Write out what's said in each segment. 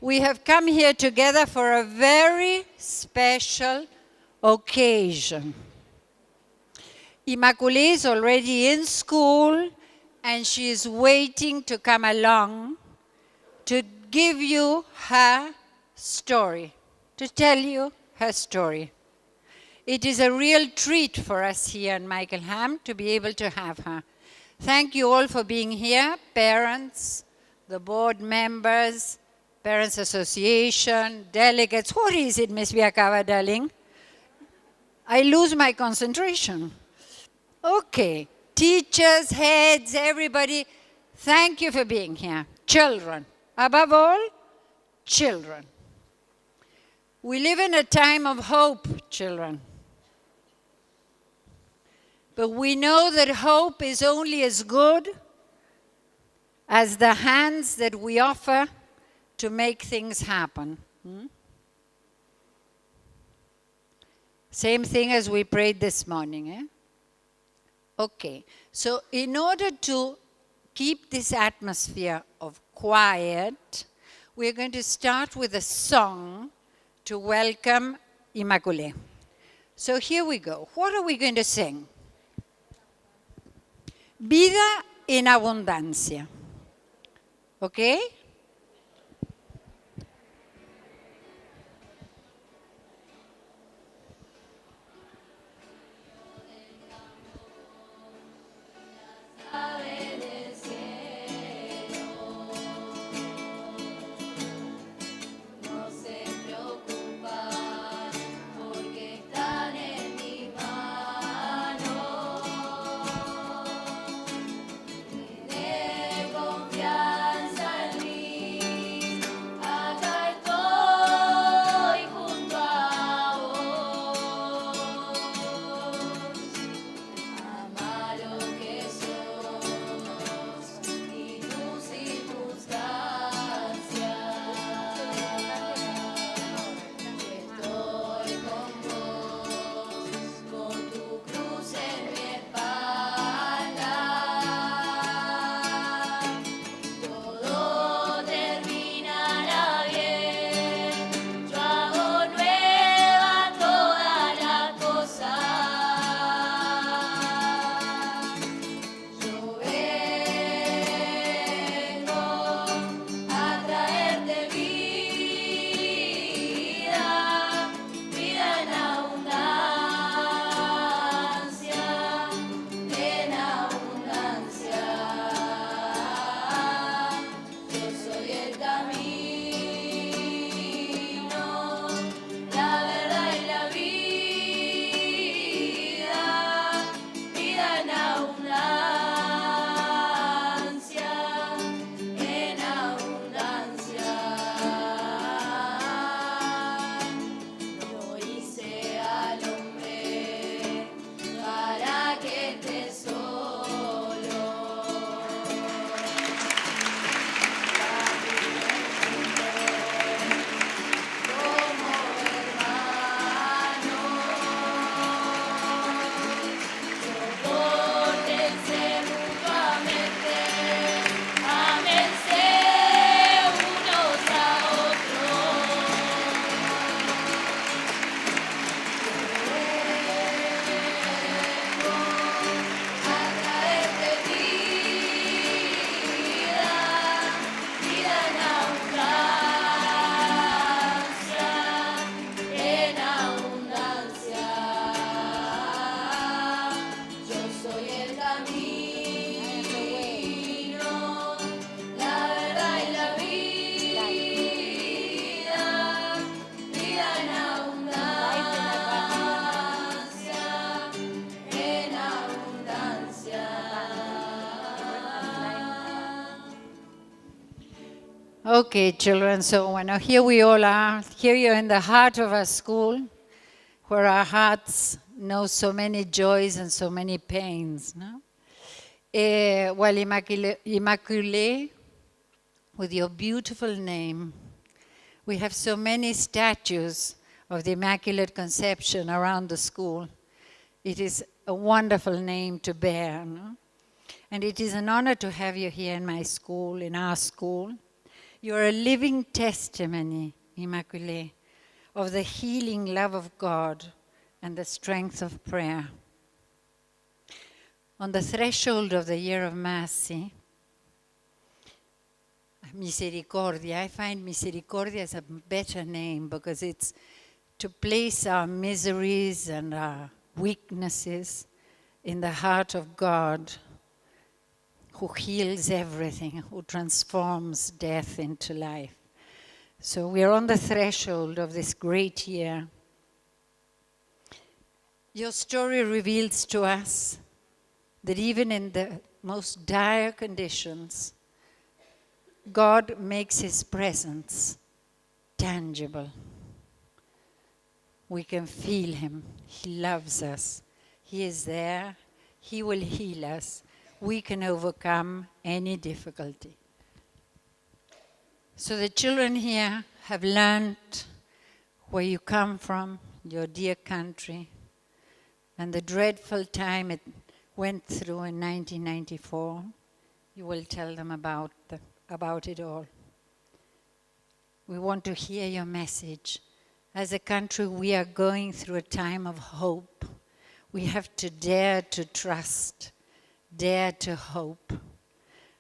we have come here together for a very special occasion. Immaculée is already in school and she is waiting to come along to give you her story, to tell you her story. It is a real treat for us here in Michelham to be able to have her. Thank you all for being here, parents, the board members, Parents Association, delegates. What is it, Ms. Biakawa, darling? I lose my concentration. Okay, teachers, heads, everybody, thank you for being here. Children, above all, children. We live in a time of hope, children. But we know that hope is only as good as the hands that we offer to make things happen. Same thing as we prayed this morning. Okay, so in order to keep this atmosphere of quiet, we're going to start with a song to welcome Immaculée. So here we go. What are we going to sing? Vida en abundancia. Okay? Okay, children, so here we all are. Here you're in the heart of our school, where our hearts know so many joys and so many pains. No? Well, Immaculée, with your beautiful name, we have so many statues of the Immaculate Conception around the school. It is a wonderful name to bear. No? And it is an honor to have you here in my school, in our school. You're a living testimony, Immaculée, of the healing love of God and the strength of prayer. On the threshold of the year of mercy, Misericordia, I find Misericordia is a better name because it's to place our miseries and our weaknesses in the heart of God, who heals everything, who transforms death into life. So we are on the threshold of this great year. Your story reveals to us that even in the most dire conditions, God makes his presence tangible. We can feel him. He loves us. He is there. He will heal us. We can overcome any difficulty. So the children here have learned where you come from, your dear country, and the dreadful time it went through in 1994. You will tell them about it all. We want to hear your message. As a country, we are going through a time of hope. We have to dare to trust, dare to hope,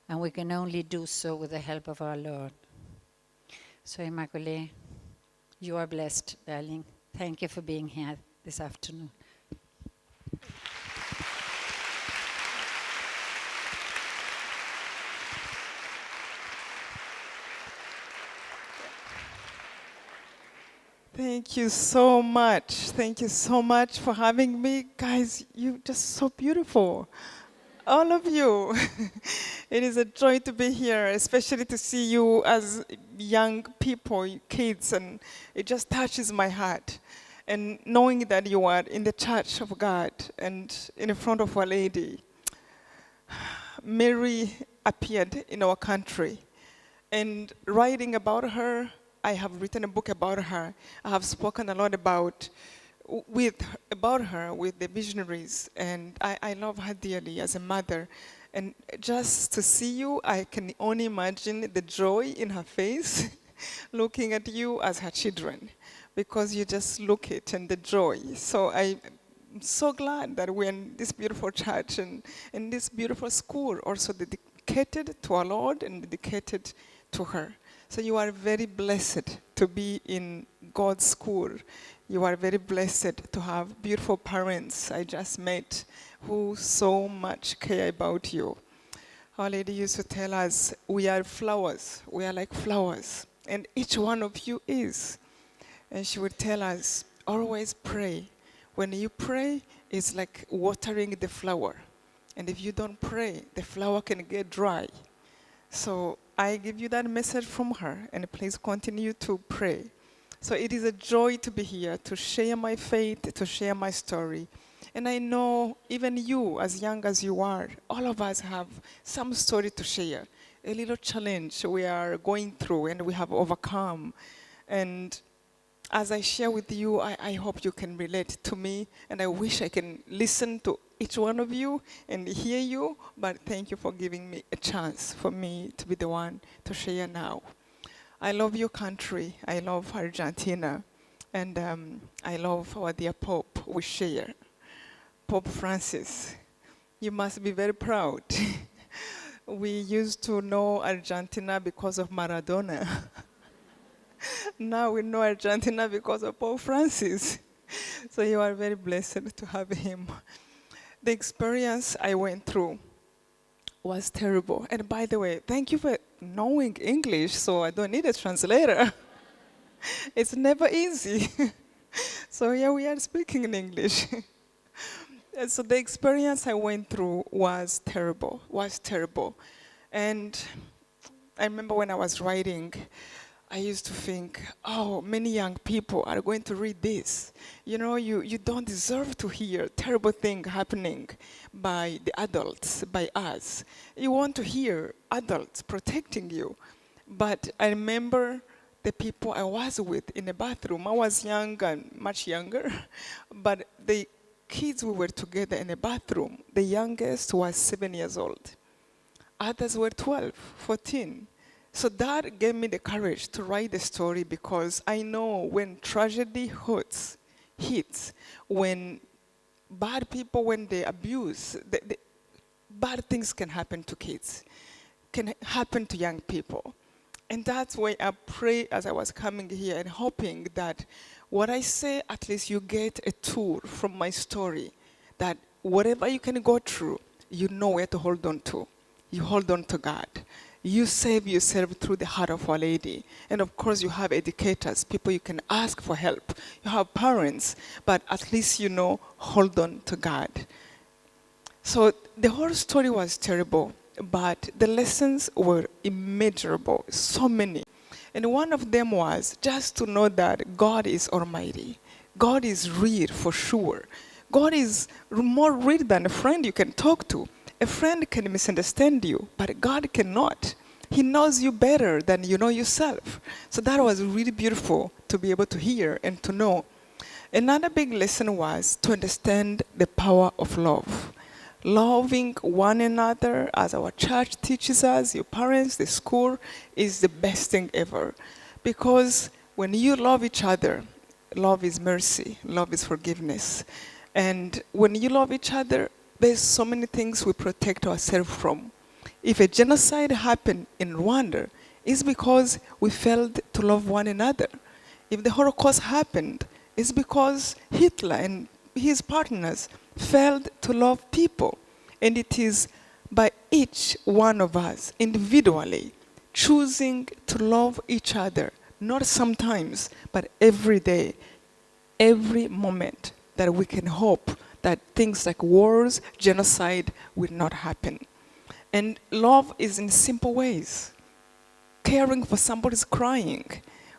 and we can only do so with the help of our Lord. So, Immaculée, you are blessed, darling. Thank you for being here this afternoon. Thank you so much. Thank you so much for having me. Guys, you're just so beautiful. All of you. It is a joy to be here, especially to see you as young people, kids, and it just touches my heart. And knowing that you are in the church of God and in front of Our Lady. Mary appeared in our country, and writing about her, I have written a book about her. I have spoken a lot about her with the missionaries, and I love her dearly as a mother. And just to see you, I can only imagine the joy in her face, looking at you as her children, because you just look it and the joy. So I'm so glad that we're in this beautiful church and in this beautiful school, also dedicated to our Lord and dedicated to her. So you are very blessed to be in God's school. You are very blessed to have beautiful parents I just met who so much care about you. Our Lady used to tell us, we are flowers. We are like flowers. And each one of you is. And she would tell us, always pray. When you pray, it's like watering the flower. And if you don't pray, the flower can get dry. So I give you that message from her, and please continue to pray. So it is a joy to be here, to share my faith, to share my story. And I know even you, as young as you are, all of us have some story to share, a little challenge we are going through and we have overcome. And as I share with you, I hope you can relate to me, and I wish I can listen to each one of you and hear you, but thank you for giving me a chance for me to be the one to share now. I love your country. I love Argentina, and I love our dear Pope we share, Pope Francis. You must be very proud. We used to know Argentina because of Maradona. Now we know Argentina because of Pope Francis. So you are very blessed to have him. The experience I went through was terrible. And by the way, thank you for knowing English, so I don't need a translator. It's never easy. So here we are speaking in English. And so the experience I went through was terrible. And I remember when I was writing, I used to think, oh, many young people are going to read this. You know, you don't deserve to hear terrible things happening by the adults, by us. You want to hear adults protecting you. But I remember the people I was with in the bathroom. I was young and much younger, but the kids we were together in the bathroom, the youngest was 7 years old. Others were 12, 14. So that gave me the courage to write the story, because I know when tragedy hits, when bad people, when they abuse, bad things can happen to kids, can happen to young people. And that's why I pray as I was coming here and hoping that what I say, at least you get a tool from my story, that whatever you can go through, you know where to hold on to. You hold on to God. You save yourself through the heart of Our Lady. And of course, you have educators, people you can ask for help. You have parents, but at least you know, hold on to God. So the whole story was terrible, but the lessons were immeasurable, so many. And one of them was just to know that God is almighty. God is real for sure. God is more real than a friend you can talk to. A friend can misunderstand you, but God cannot. He knows you better than you know yourself. So that was really beautiful to be able to hear and to know. Another big lesson was to understand the power of love. Loving one another, as our church teaches us, your parents, the school, is the best thing ever. Because when you love each other, love is mercy, love is forgiveness. And when you love each other, there's so many things we protect ourselves from. If a genocide happened in Rwanda, it's because we failed to love one another. If the Holocaust happened, it's because Hitler and his partners failed to love people. And it is by each one of us individually choosing to love each other, not sometimes, but every day, every moment, that we can hope that things like wars, genocide will not happen. And love is in simple ways. Caring for somebody who's crying,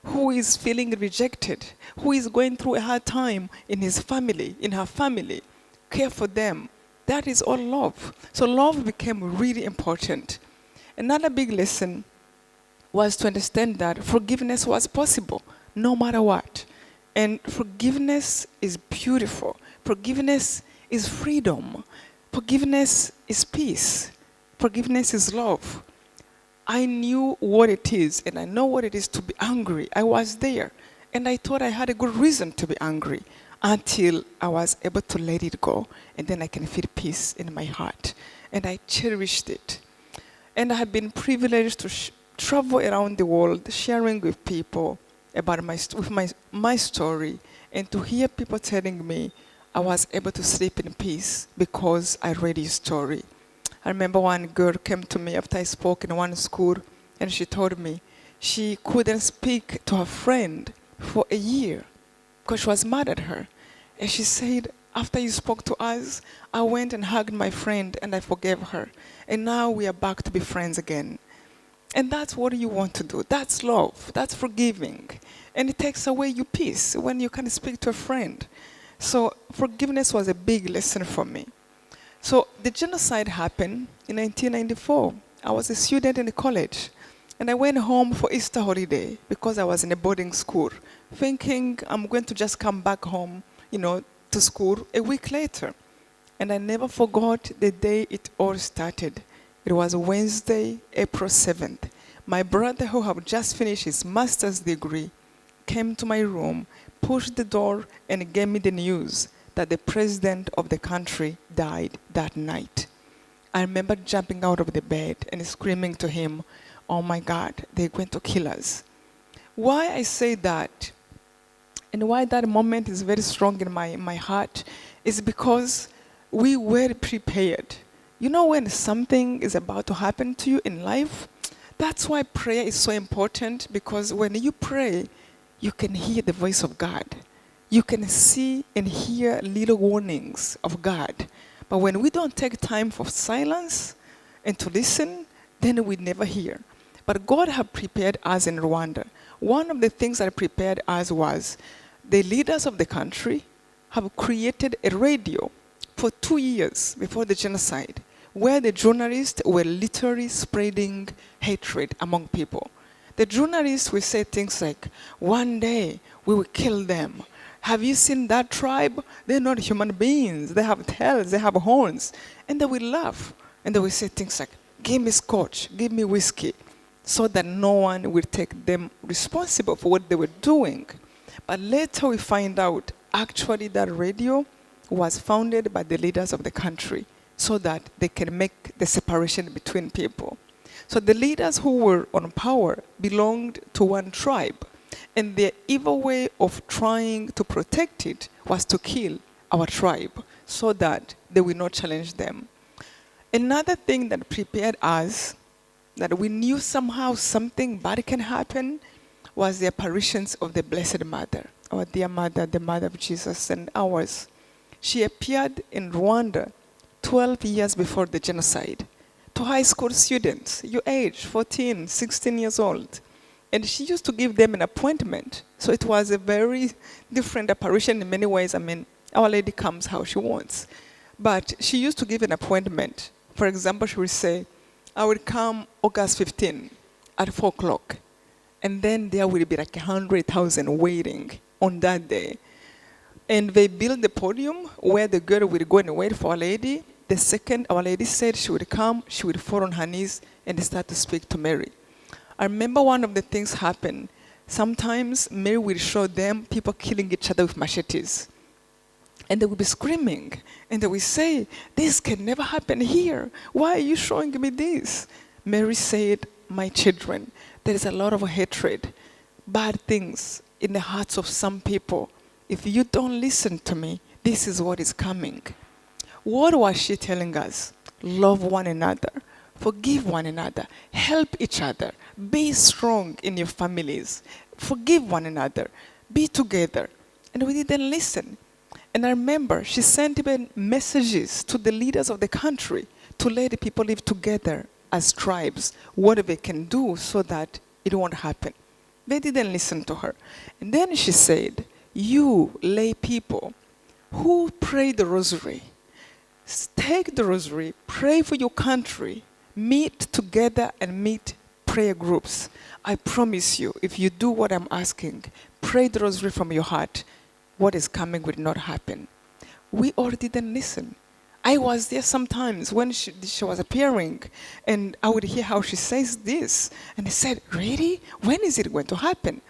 who is feeling rejected, who is going through a hard time in his family, in her family. Care for them. That is all love. So love became really important. Another big lesson was to understand that forgiveness was possible, no matter what. And forgiveness is beautiful. Forgiveness is freedom. Forgiveness is peace. Forgiveness is love. I knew what it is, and I know what it is to be angry. I was there, and I thought I had a good reason to be angry until I was able to let it go, and then I can feel peace in my heart. And I cherished it. And I have been privileged to travel around the world, sharing with people about my story, and to hear people telling me I was able to sleep in peace because I read his story. I remember one girl came to me after I spoke in one school, and she told me she couldn't speak to her friend for a year because she was mad at her. And she said, after you spoke to us, I went and hugged my friend and I forgave her. And now we are back to be friends again. And that's what you want to do. That's love. That's forgiving. And it takes away your peace when you can speak to a friend. So forgiveness was a big lesson for me. So the genocide happened in 1994. I was a student in college. And I went home for Easter holiday because I was in a boarding school, thinking I'm going to just come back home, to school a week later. And I never forgot the day it all started. It was Wednesday, April 7th. My brother, who had just finished his master's degree, came to my room, pushed the door, and gave me the news that the president of the country died that night. I remember jumping out of the bed and screaming to him, "Oh my God, they're going to kill us." Why I say that, and why that moment is very strong in my heart, is because we were prepared. You know, when something is about to happen to you in life, that's why prayer is so important, because when you pray, you can hear the voice of God. You can see and hear little warnings of God. But when we don't take time for silence and to listen, then we never hear. But God had prepared us in Rwanda. One of the things that prepared us was the leaders of the country have created a radio for 2 years before the genocide, where the journalists were literally spreading hatred among people. The journalists will say things like, "One day we will kill them. Have you seen that tribe? They're not human beings. They have tails, they have horns." And they will laugh. And they will say things like, "Give me scotch, give me whiskey." so that no one will take them responsible for what they were doing. But later we find out actually that radio was founded by the leaders of the country so that they can make the separation between people. So the leaders who were on power belonged to one tribe, and their evil way of trying to protect it was to kill our tribe so that they will not challenge them. Another thing that prepared us, that we knew somehow something bad can happen, was the apparitions of the Blessed Mother, our dear mother, the mother of Jesus and ours. She appeared in Rwanda 12 years before the genocide to high school students, your age, 14, 16 years old. And she used to give them an appointment. So it was a very different apparition in many ways. I mean, Our Lady comes how she wants. But she used to give an appointment. For example, she would say, I will come August 15 at 4 o'clock. And then there will be like 100,000 waiting on that day. And they built the podium where the girl would go and wait for Our Lady. The second Our Lady said she would come, she would fall on her knees and start to speak to Mary. I remember one of the things happened. Sometimes Mary would show them people killing each other with machetes. And they would be screaming. And they would say, this can never happen here. Why are you showing me this? Mary said, my children, there is a lot of hatred, bad things in the hearts of some people. If you don't listen to me, this is what is coming. What was she telling us? Love one another, forgive one another, help each other, be strong in your families, forgive one another, be together. And we didn't listen. And I remember she sent even messages to the leaders of the country to let the people live together as tribes, what they can do so that it won't happen. They didn't listen to her. And then she said, you lay people who pray the rosary, take the rosary, pray for your country, meet together and meet prayer groups. I promise you, if you do what I'm asking, pray the rosary from your heart, what is coming will not happen. We all didn't listen. I was there sometimes when she was appearing, and I would hear how she says this. And I said, really? When is it going to happen?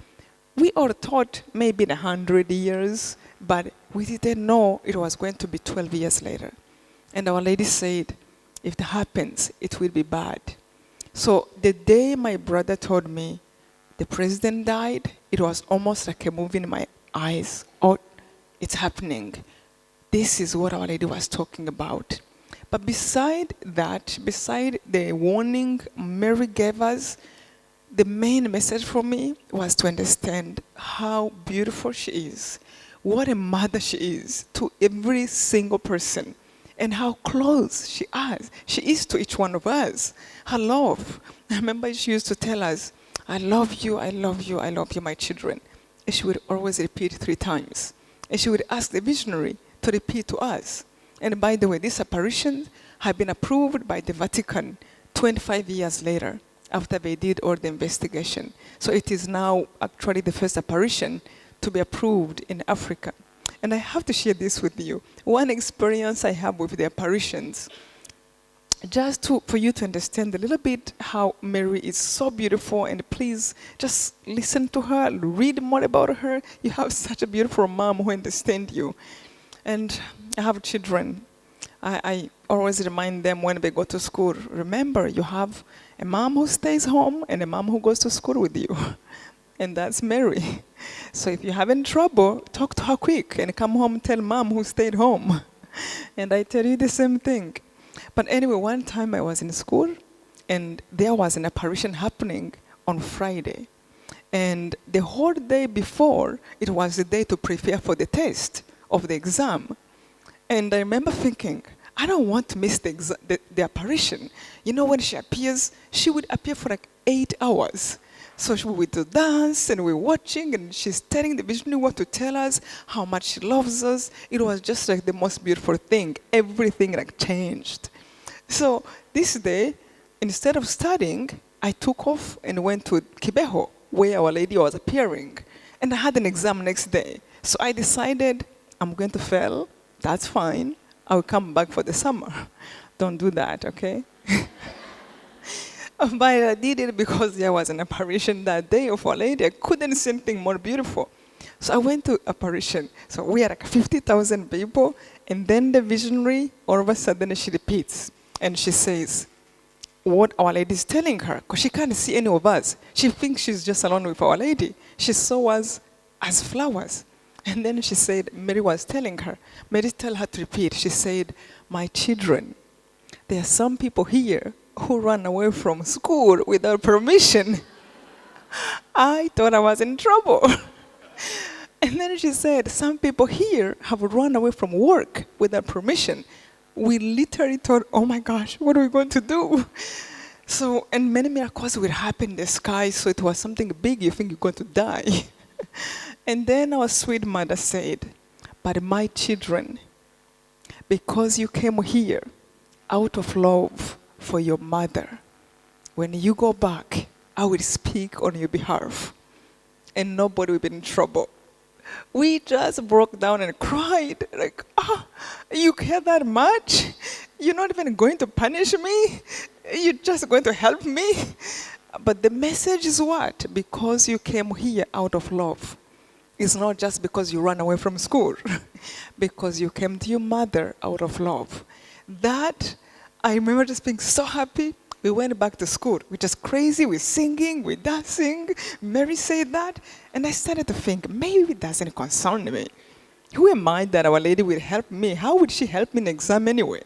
We all thought maybe in 100 years, but we didn't know it was going to be 12 years later. And Our Lady said, if it happens, it will be bad. So the day my brother told me the president died, it was almost like a movie in my eyes. Oh, it's happening. This is what Our Lady was talking about. But beside that, beside the warning Mary gave us, the main message for me was to understand how beautiful she is, what a mother she is to every single person, and how close she is to each one of us. Her love. I remember she used to tell us, I love you, I love you, I love you, my children. And she would always repeat 3 times. And she would ask the visionary to repeat to us. And by the way, this apparition had been approved by the Vatican 25 years later, after they did all the investigation. So it is now actually the first apparition to be approved in Africa. And I have to share this with you. One experience I have with the apparitions, just for you to understand a little bit how Mary is so beautiful, and please just listen to her, read more about her. You have such a beautiful mom who understands you. And I have children. I always remind them when they go to school, remember, you have a mom who stays home and a mom who goes to school with you. And that's Mary. So if you're having trouble, talk to her quick and come home and tell mom who stayed home. And I tell you the same thing. But anyway, one time I was in school and there was an apparition happening on Friday. And the whole day before, it was the day to prepare for the test of the exam. And I remember thinking, I don't want to miss the apparition. You know, when she appears, she would appear for like 8 hours. So we would do dance, and we were watching, and she's telling the visionary what to tell us, how much she loves us. It was just like the most beautiful thing. Everything like changed. So this day, instead of studying, I took off and went to Kibeho, where Our Lady was appearing. And I had an exam next day. So I decided, I'm going to fail. That's fine. I'll come back for the summer. Don't do that, okay? But I did it because there was an apparition that day of Our Lady. I couldn't see anything more beautiful. So I went to apparition. So we are like 50,000 people. And then the visionary, all of a sudden, she repeats. And she says, what Our Lady is telling her, because she can't see any of us. She thinks she's just alone with Our Lady. She saw us as flowers. And then she said, Mary was telling her, Mary tell her to repeat. She said, my children, there are some people here who ran away from school without permission. I thought I was in trouble. And then she said, some people here have run away from work without permission. We literally thought, oh my gosh, what are we going to do? So, and many miracles will happen in the sky, so it was something big, you think you're going to die. And then our sweet mother said, but my children, because you came here out of love for your mother, when you go back, I will speak on your behalf, and nobody will be in trouble. We just broke down and cried, like, you care that much? You're not even going to punish me? You're just going to help me? But the message is what? Because you came here out of love. It's not just because you ran away from school, because you came to your mother out of love. That, I remember just being so happy. We went back to school. We're just crazy, we're singing, we're dancing. Mary said that, and I started to think, maybe it doesn't concern me. Who am I that Our Lady will help me? How would she help me in exam anyway?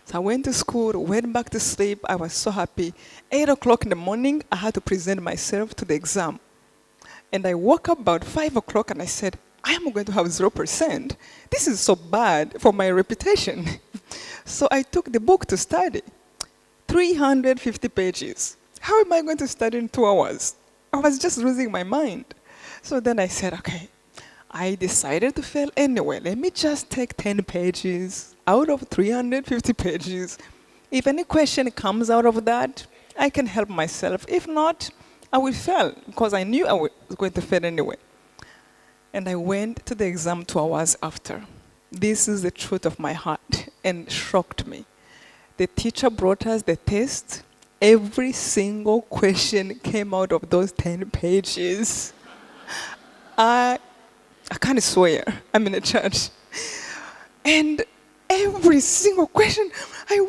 So I went to school, went back to sleep. I was so happy. 8 o'clock in the morning, I had to present myself to the exam. And I woke up about 5 o'clock and I said, I am going to have 0%. This is so bad for my reputation. So I took the book to study. 350 pages. How am I going to study in 2 hours? I was just losing my mind. So then I said, okay, I decided to fail anyway. Let me just take 10 pages out of 350 pages. If any question comes out of that, I can help myself. If not, I will fail, because I knew I was going to fail anyway. And I went to the exam 2 hours after. This is the truth of my heart, and shocked me. The teacher brought us the test. Every single question came out of those 10 pages. I can't swear, I'm in a church. And every single question, I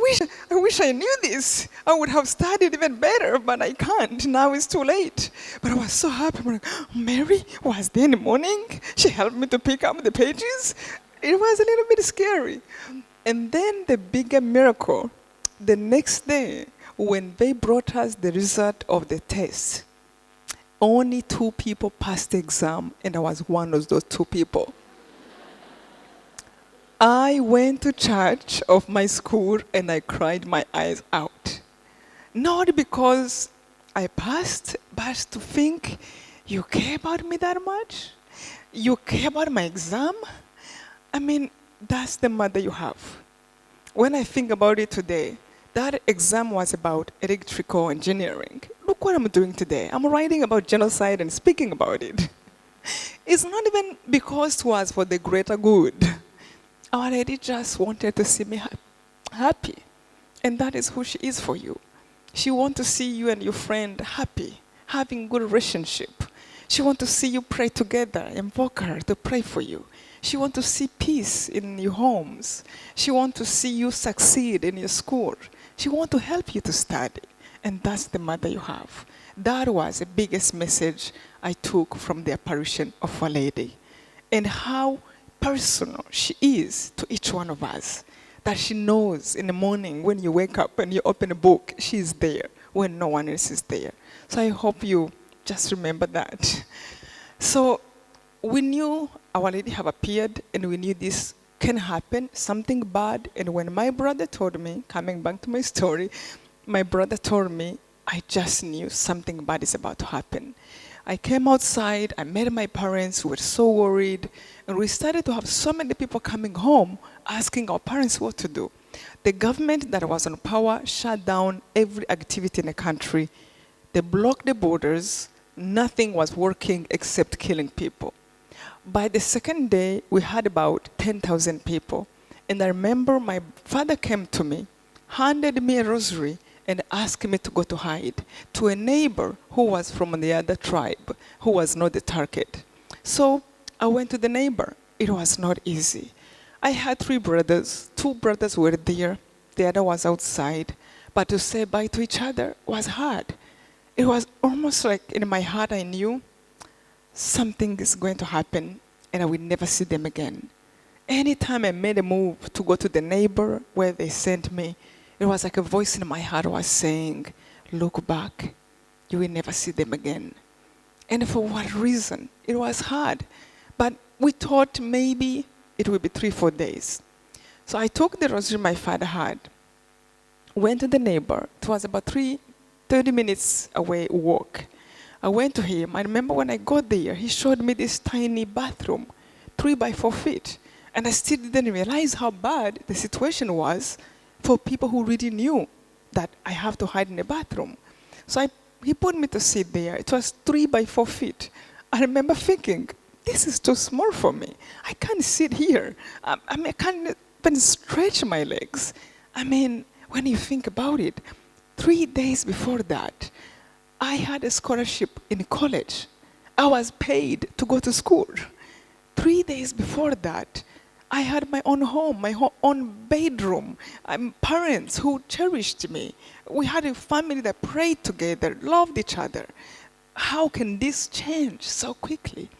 wish I knew this. I would have studied even better, but I can't. Now it's too late. But I was so happy. I'm like, Mary was there in the morning. She helped me to pick up the pages. It was a little bit scary. And then the bigger miracle, the next day, when they brought us the result of the test, only 2 people passed the exam, and I was one of those 2 people. I went to church of my school and I cried my eyes out. Not because I passed, but to think, you care about me that much? You care about my exam? I mean, that's the mother you have. When I think about it today, that exam was about electrical engineering. Look what I'm doing today. I'm writing about genocide and speaking about it. It's not even because it was for the greater good. Our Lady just wanted to see me happy. And that is who she is for you. She wants to see you and your friend happy, having good relationship. She wants to see you pray together, invoke her to pray for you. She wants to see peace in your homes. She wants to see you succeed in your school. She wants to help you to study. And that's the mother you have. That was the biggest message I took from the apparition of Our Lady. And how personal she is to each one of us. That she knows in the morning when you wake up and you open a book, she is there when no one else is there. So I hope you just remember that. So we knew Our Lady have appeared, and we knew this can happen, something bad. And when my brother told me, coming back to my story, my brother told me, I just knew something bad is about to happen. I came outside, I met my parents who were so worried, and we started to have so many people coming home asking our parents what to do. The government that was on power shut down every activity in the country. They blocked the borders. Nothing was working except killing people. By the second day, we had about 10,000 people. And I remember my father came to me, handed me a rosary, and asked me to go to hide to a neighbor who was from the other tribe, who was not the target. So I went to the neighbor. It was not easy. I had 3 brothers. 2 brothers were there. The other was outside. But to say bye to each other was hard. It was almost like in my heart I knew something is going to happen and I will never see them again. Anytime I made a move to go to the neighbor where they sent me, it was like a voice in my heart was saying, look back, you will never see them again. And for what reason? It was hard. But we thought maybe it would be 3-4 days. So I took the rosary my father had, went to the neighbor. It was about 30 minutes away walk. I went to him. I remember when I got there, he showed me this tiny bathroom, 3 by 4 feet. And I still didn't realize how bad the situation was for people who really knew that I have to hide in a bathroom. So he put me to sit there. It was 3 by 4 feet. I remember thinking, this is too small for me. I can't sit here. I can't even stretch my legs. I mean, when you think about it, 3 days before that, I had a scholarship in college. I was paid to go to school. 3 days before that, I had my own home, own bedroom, parents who cherished me. We had a family that prayed together, loved each other. How can this change so quickly?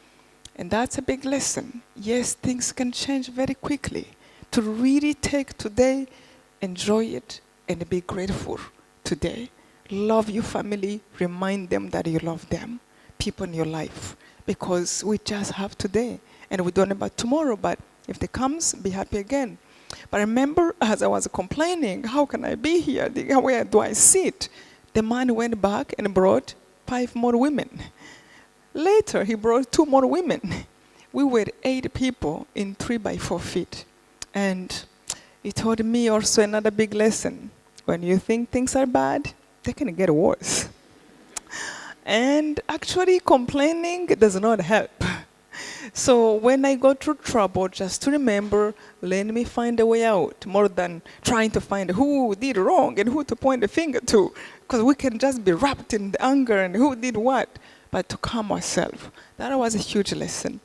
And that's a big lesson. Yes, things can change very quickly. To really take today, enjoy it, and be grateful today. Love your family, remind them that you love them, people in your life, because we just have today, and we don't know about tomorrow, but if they comes, be happy again. But remember, as I was complaining, how can I be here? Where do I sit? The man went back and brought 5 more women. Later, he brought 2 more women. We were 8 people in 3 by 4 feet. And he taught me also another big lesson. When you think things are bad, they can get worse. And actually, complaining does not help. So when I go through trouble, just to remember, let me find a way out, more than trying to find who did wrong and who to point the finger to, because we can just be wrapped in the anger and who did what, but to calm ourselves. That was a huge lesson.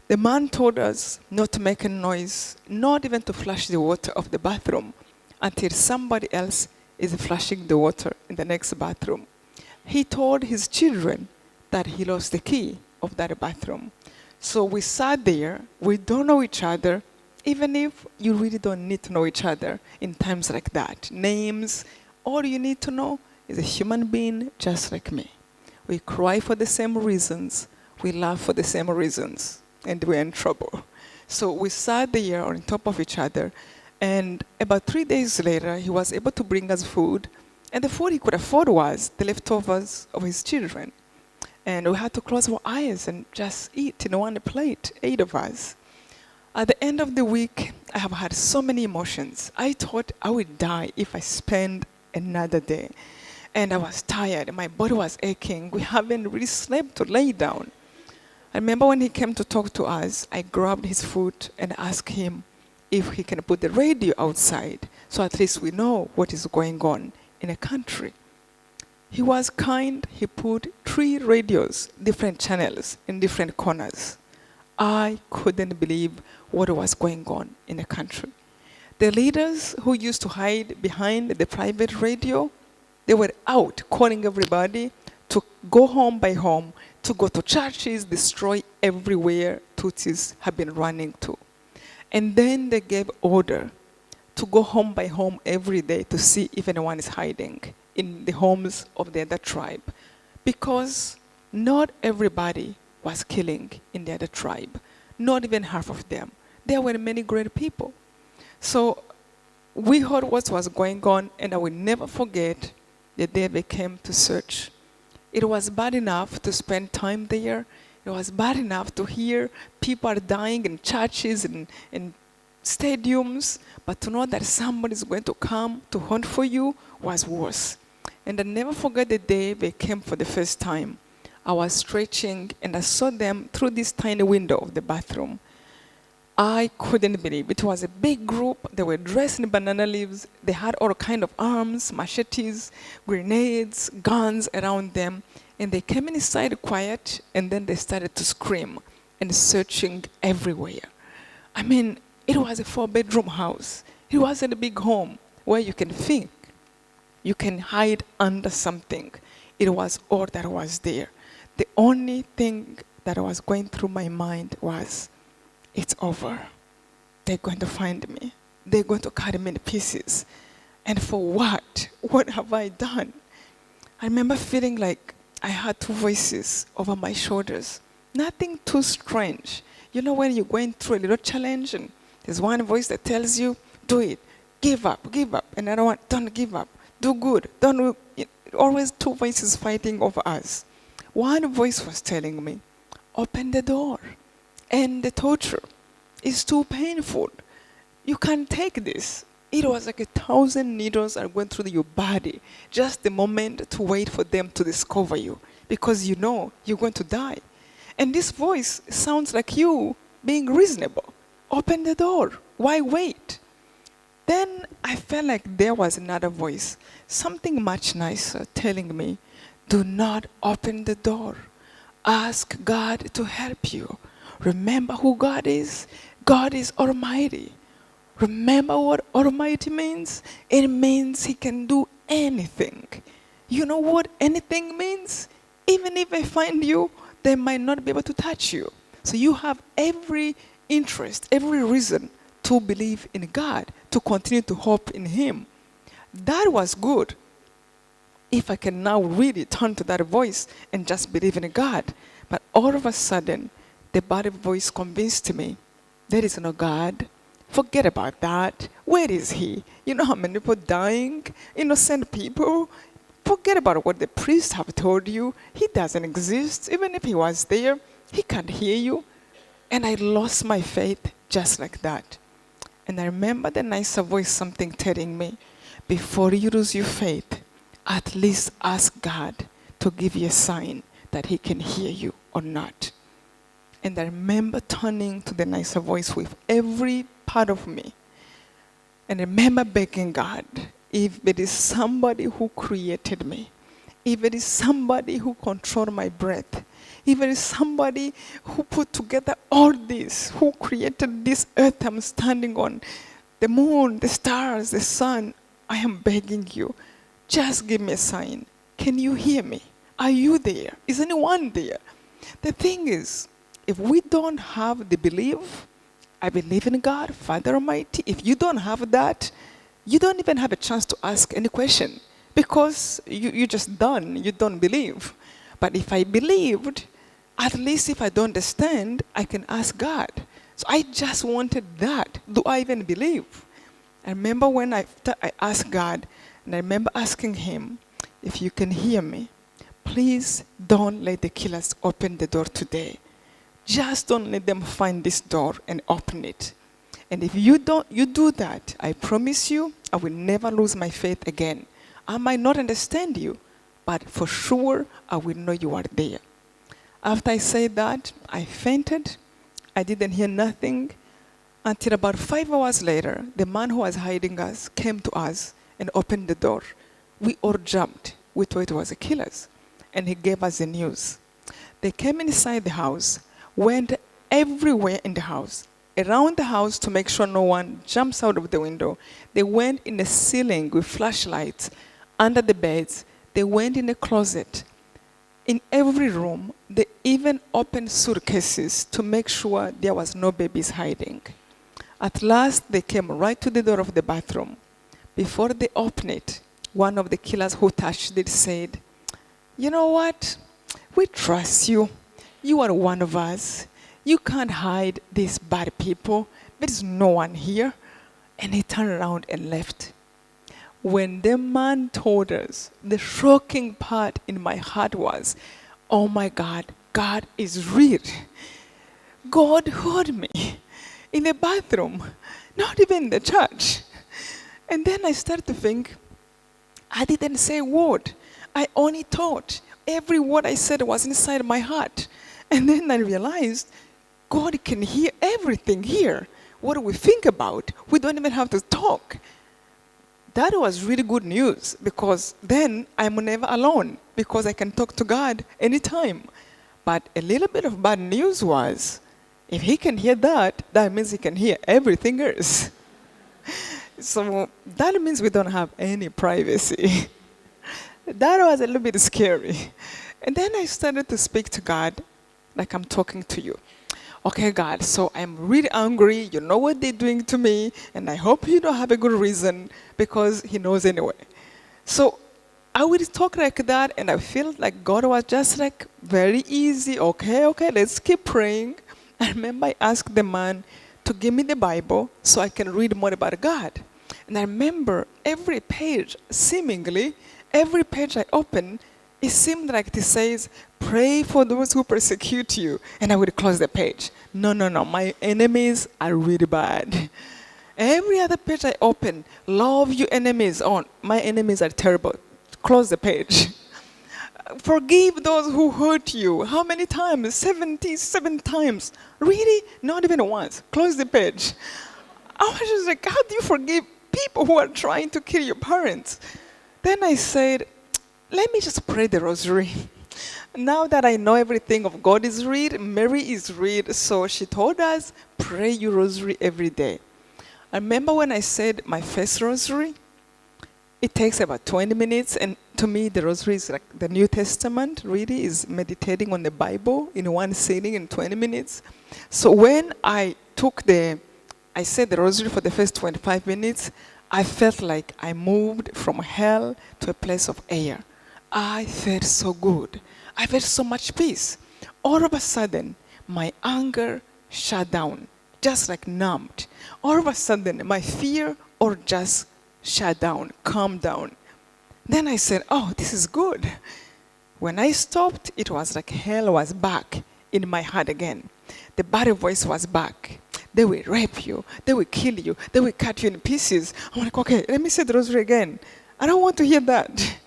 The man told us not to make a noise, not even to flush the water of the bathroom until somebody else is flushing the water in the next bathroom. He told his children that he lost the key of that bathroom. So we sat there, we don't know each other, even if you really don't need to know each other in times like that. Names, all you need to know is a human being just like me. We cry for the same reasons, we laugh for the same reasons, and we're in trouble. So we sat there on top of each other, and about 3 days later, he was able to bring us food, and the food he could afford was the leftovers of his children. And we had to close our eyes and just eat in one plate, 8 of us. At the end of the week, I have had so many emotions. I thought I would die if I spent another day. And I was tired, my body was aching. We haven't really slept to lay down. I remember when he came to talk to us, I grabbed his foot and asked him if he can put the radio outside, so at least we know what is going on in a country. He was kind. He put 3 radios, different channels in different corners. I couldn't believe what was going on in the country. The leaders who used to hide behind the private radio, they were out calling everybody to go home by home, to go to churches, destroy everywhere Tutsis have been running to. And then they gave order to go home by home every day to see if anyone is hiding in the homes of the other tribe, because not everybody was killing in the other tribe, not even half of them. There were many great people. So we heard what was going on, and I will never forget the day they came to search. It was bad enough to spend time there. It was bad enough to hear people are dying in churches and stadiums, but to know that somebody is going to come to hunt for you was worse. And I never forget the day they came for the first time. I was stretching and I saw them through this tiny window of the bathroom. I couldn't believe it. Was a big group. They were dressed in banana leaves. They had all kind of arms, machetes, grenades, guns around them. And they came inside quiet, and then they started to scream and searching everywhere. I mean, it was a 4-bedroom house. It wasn't a big home where you can think. You can hide under something. It was all that was there. The only thing that was going through my mind was, it's over. They're going to find me. They're going to cut me in pieces. And for what? What have I done? I remember feeling like I had 2 voices over my shoulders. Nothing too strange. You know when you're going through a little challenge and there's one voice that tells you, do it, give up. And another one, don't give up, do good, don't. Always 2 voices fighting over us. One voice was telling me, open the door. And the torture is too painful. You can't take this. It was like 1,000 needles are going through your body. Just the moment to wait for them to discover you. Because you know you're going to die. And this voice sounds like you being reasonable. Open the door. Why wait? Then I felt like there was another voice, something much nicer, telling me, do not open the door. Ask God to help you. Remember who God is. God is Almighty. Remember what Almighty means? It means He can do anything. You know what anything means? Even if they find you, they might not be able to touch you. So you have every interest, every reason to believe in God, to continue to hope in Him. That was good. If I can now really turn to that voice and just believe in God. But all of a sudden, the body voice convinced me, there is no God. Forget about that. Where is He? You know how many people dying? Innocent people. Forget about what the priests have told you. He doesn't exist. Even if He was there, He can't hear you. And I lost my faith just like that. And I remember the nicer voice, something telling me, before you lose your faith, at least ask God to give you a sign that He can hear you or not. And I remember turning to the nicer voice with every part of me. And I remember begging God, if it is somebody who created me, if it is somebody who controlled my breath, if it is somebody who put together all this, who created this earth I'm standing on, the moon, the stars, the sun, I am begging you, just give me a sign. Can you hear me? Are you there? Is anyone there? The thing is, if we don't have the belief, I believe in God, Father Almighty, if you don't have that, you don't even have a chance to ask any question because you're just done. You don't believe. But if I believed, at least if I don't understand, I can ask God. So I just wanted that. Do I even believe? I remember when I asked God, and I remember asking Him, if you can hear me, please don't let the killers open the door today. Just don't let them find this door and open it. And if you do that, I promise you, I will never lose my faith again. I might not understand you, but for sure, I will know you are there. After I said that, I fainted. I didn't hear nothing until about 5 hours later, the man who was hiding us came to us and opened the door. We all jumped. We thought it was the killers. And he gave us the news. They came inside the house, went everywhere in the house, around the house to make sure no one jumps out of the window. They went in the ceiling with flashlights, under the beds. They went in the closet. In every room, they even opened suitcases to make sure there was no babies hiding. At last, they came right to the door of the bathroom. Before they opened it, one of the killers who touched it said, "You know what? We trust you. You are one of us. You can't hide these bad people. There's no one here." And he turned around and left. When the man told us, the shocking part in my heart was, oh my God, God is real. God heard me in the bathroom, not even in the church. And then I started to think, I didn't say a word. I only thought. Every word I said was inside my heart. And then I realized God can hear everything here. What do we think about? We don't even have to talk. That was really good news because then I'm never alone because I can talk to God anytime. But a little bit of bad news was if he can hear that, that means he can hear everything else. So that means we don't have any privacy. That was a little bit scary. And then I started to speak to God like I'm talking to you. Okay, God, so I'm really angry. You know what they're doing to me, and I hope you don't have a good reason because he knows anyway. So I would talk like that, and I feel like God was just like very easy. Okay, let's keep praying. I remember I asked the man to give me the Bible so I can read more about God. And I remember every page, seemingly, every page I opened, it seemed like it says, pray for those who persecute you. And I would close the page. No, my enemies are really bad. Every other page I open, love your enemies. Oh, my enemies are terrible. Close the page. Forgive those who hurt you. How many times? 77 times. Really? Not even once. Close the page. I was just like, how do you forgive people who are trying to kill your parents? Then I said, let me just pray the rosary. Now that I know everything of God is read, Mary is read, so she told us, pray your rosary every day. I remember when I said my first rosary, it takes about 20 minutes, and to me the rosary is like the New Testament, really, is meditating on the Bible in one sitting in 20 minutes. So when I said the rosary for the first 25 minutes, I felt like I moved from hell to a place of air. I felt so good. I felt so much peace. All of a sudden, my anger shut down, just like numbed. All of a sudden, my fear or just shut down, calmed down. Then I said, oh, this is good. When I stopped, it was like hell was back in my heart again. The bad voice was back. They will rape you. They will kill you. They will cut you in pieces. I'm like, okay, let me say the rosary again. I don't want to hear that.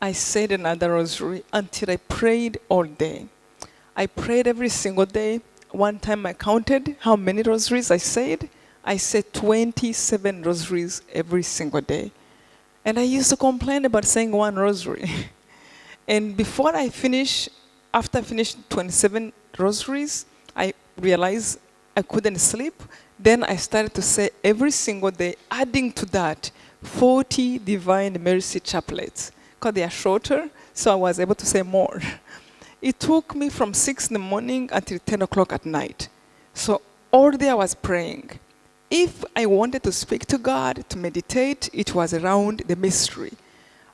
I said another rosary until I prayed all day. I prayed every single day. One time I counted how many rosaries I said. I said 27 rosaries every single day. And I used to complain about saying one rosary. And before I finish, after I finished 27 rosaries, I realized I couldn't sleep. Then I started to say every single day, adding to that 40 Divine Mercy chaplets. Because they are shorter, so I was able to say more. It took me from 6 in the morning until 10 o'clock at night. So all day I was praying. If I wanted to speak to God, to meditate, it was around the mystery.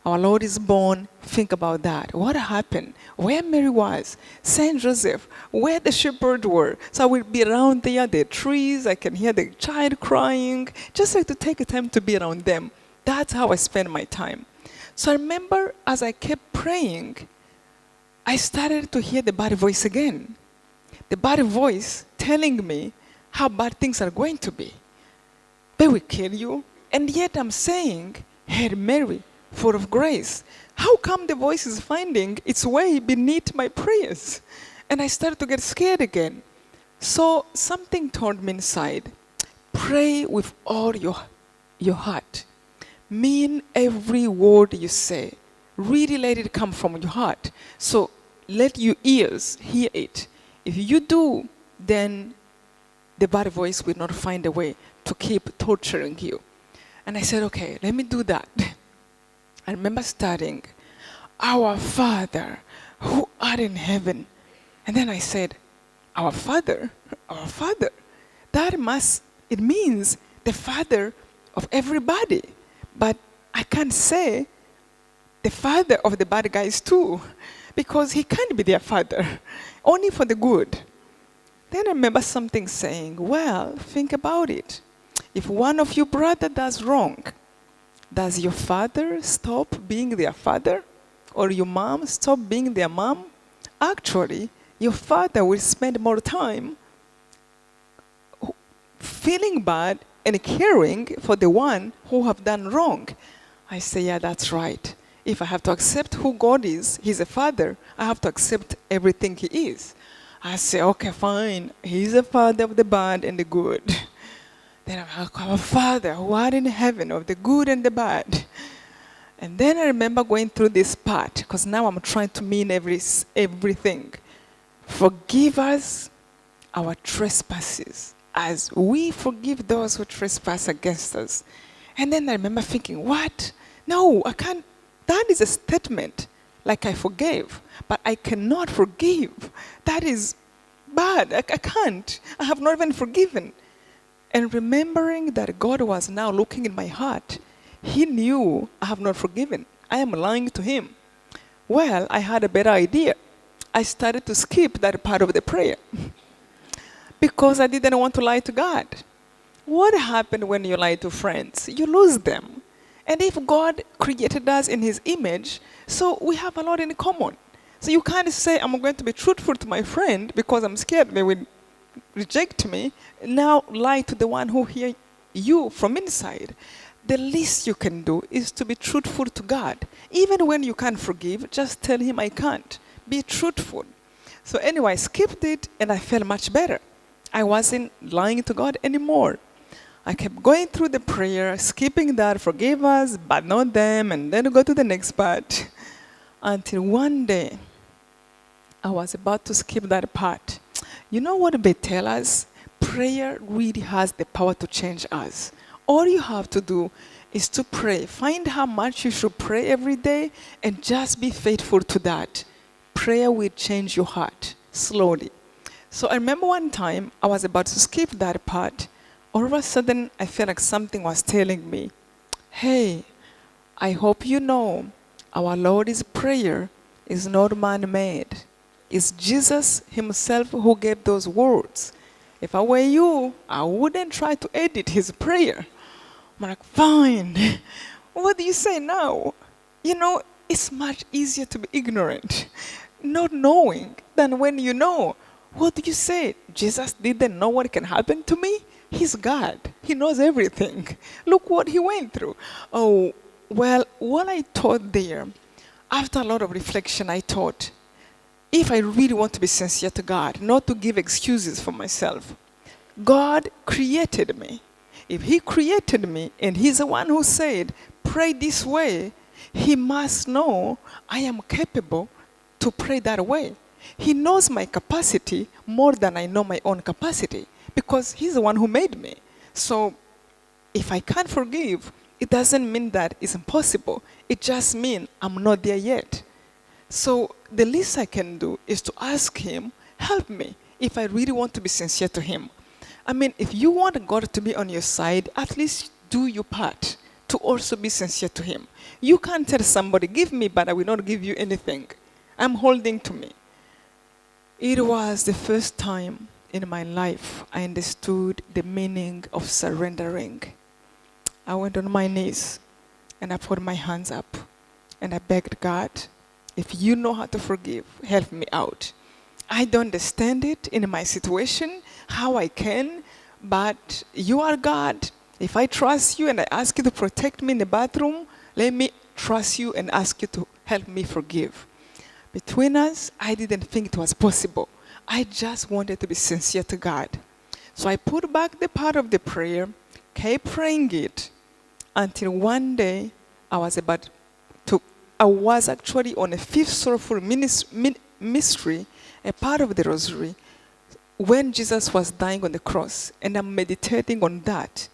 Our Lord is born, think about that. What happened? Where Mary was? Saint Joseph, where the shepherds were. So I would be around there, the trees, I can hear the child crying. Just like to take a time to be around them. That's how I spend my time. So I remember as I kept praying, I started to hear the bad voice again. The bad voice telling me how bad things are going to be. They will kill you. And yet I'm saying, Hail Mary, full of grace. How come the voice is finding its way beneath my prayers? And I started to get scared again. So something told me inside, pray with all your heart. Mean every word you say. Really let it come from your heart. So let your ears hear it. If you do, then the bad voice will not find a way to keep torturing you. And I said, okay, let me do that. I remember starting, Our Father, who art in heaven. And then I said, Our Father, our Father. It means the Father of everybody. But I can't say the father of the bad guys too, because he can't be their father, only for the good. Then I remember something saying, well, think about it. If one of your brother does wrong, does your father stop being their father? Or your mom stop being their mom? Actually, your father will spend more time feeling bad and caring for the one who have done wrong. I say, yeah, that's right. If I have to accept who God is, He's a father, I have to accept everything He is. I say, okay, fine. He's the Father of the bad and the good. Then I'm like, our Father who art in heaven, of the good and the bad. And then I remember going through this part, because now I'm trying to mean everything. Forgive us our trespasses, as we forgive those who trespass against us. And then I remember thinking, what? No, I can't. That is a statement, like I forgave, but I cannot forgive. That is bad. I can't. I have not even forgiven. And remembering that God was now looking in my heart, He knew I have not forgiven. I am lying to Him. Well, I had a better idea. I started to skip that part of the prayer because I didn't want to lie to God. What happened when you lie to friends? You lose them. And if God created us in His image, so we have a lot in common. So you can't say, I'm going to be truthful to my friend because I'm scared they will reject me. Now lie to the one who hears you from inside. The least you can do is to be truthful to God. Even when you can't forgive, just tell Him, I can't. Be truthful. So anyway, I skipped it and I felt much better. I wasn't lying to God anymore. I kept going through the prayer, skipping that, forgive us, but not them, and then go to the next part. Until one day, I was about to skip that part. You know what they tell us? Prayer really has the power to change us. All you have to do is to pray. Find how much you should pray every day and just be faithful to that. Prayer will change your heart slowly. So I remember one time I was about to skip that part. All of a sudden, I felt like something was telling me, hey, I hope you know our Lord's Prayer is not man-made. It's Jesus Himself who gave those words. If I were you, I wouldn't try to edit His prayer. I'm like, fine. What do you say now? You know, it's much easier to be ignorant, not knowing, than when you know. What do you say? Jesus didn't know what can happen to me? He's God. He knows everything. Look what He went through. Oh, well, what I thought there, after a lot of reflection, I thought, if I really want to be sincere to God, not to give excuses for myself, God created me. If He created me and He's the one who said, pray this way, He must know I am capable to pray that way. He knows my capacity more than I know my own capacity because He's the one who made me. So if I can't forgive, it doesn't mean that it's impossible. It just means I'm not there yet. So the least I can do is to ask Him, help me if I really want to be sincere to Him. I mean, if you want God to be on your side, at least do your part to also be sincere to Him. You can't tell somebody, give me, but I will not give you anything. I'm holding to me. It was the first time in my life I understood the meaning of surrendering. I went on my knees and I put my hands up and I begged God, if you know how to forgive, help me out. I don't understand it in my situation, how I can, but you are God. If I trust you and I ask you to protect me in the bathroom, let me trust you and ask you to help me forgive. Between us, I didn't think it was possible. I just wanted to be sincere to God. So I put back the part of the prayer, kept praying it, until one day I was actually on a fifth sorrowful mystery, a part of the rosary, when Jesus was dying on the cross, and I'm meditating on that.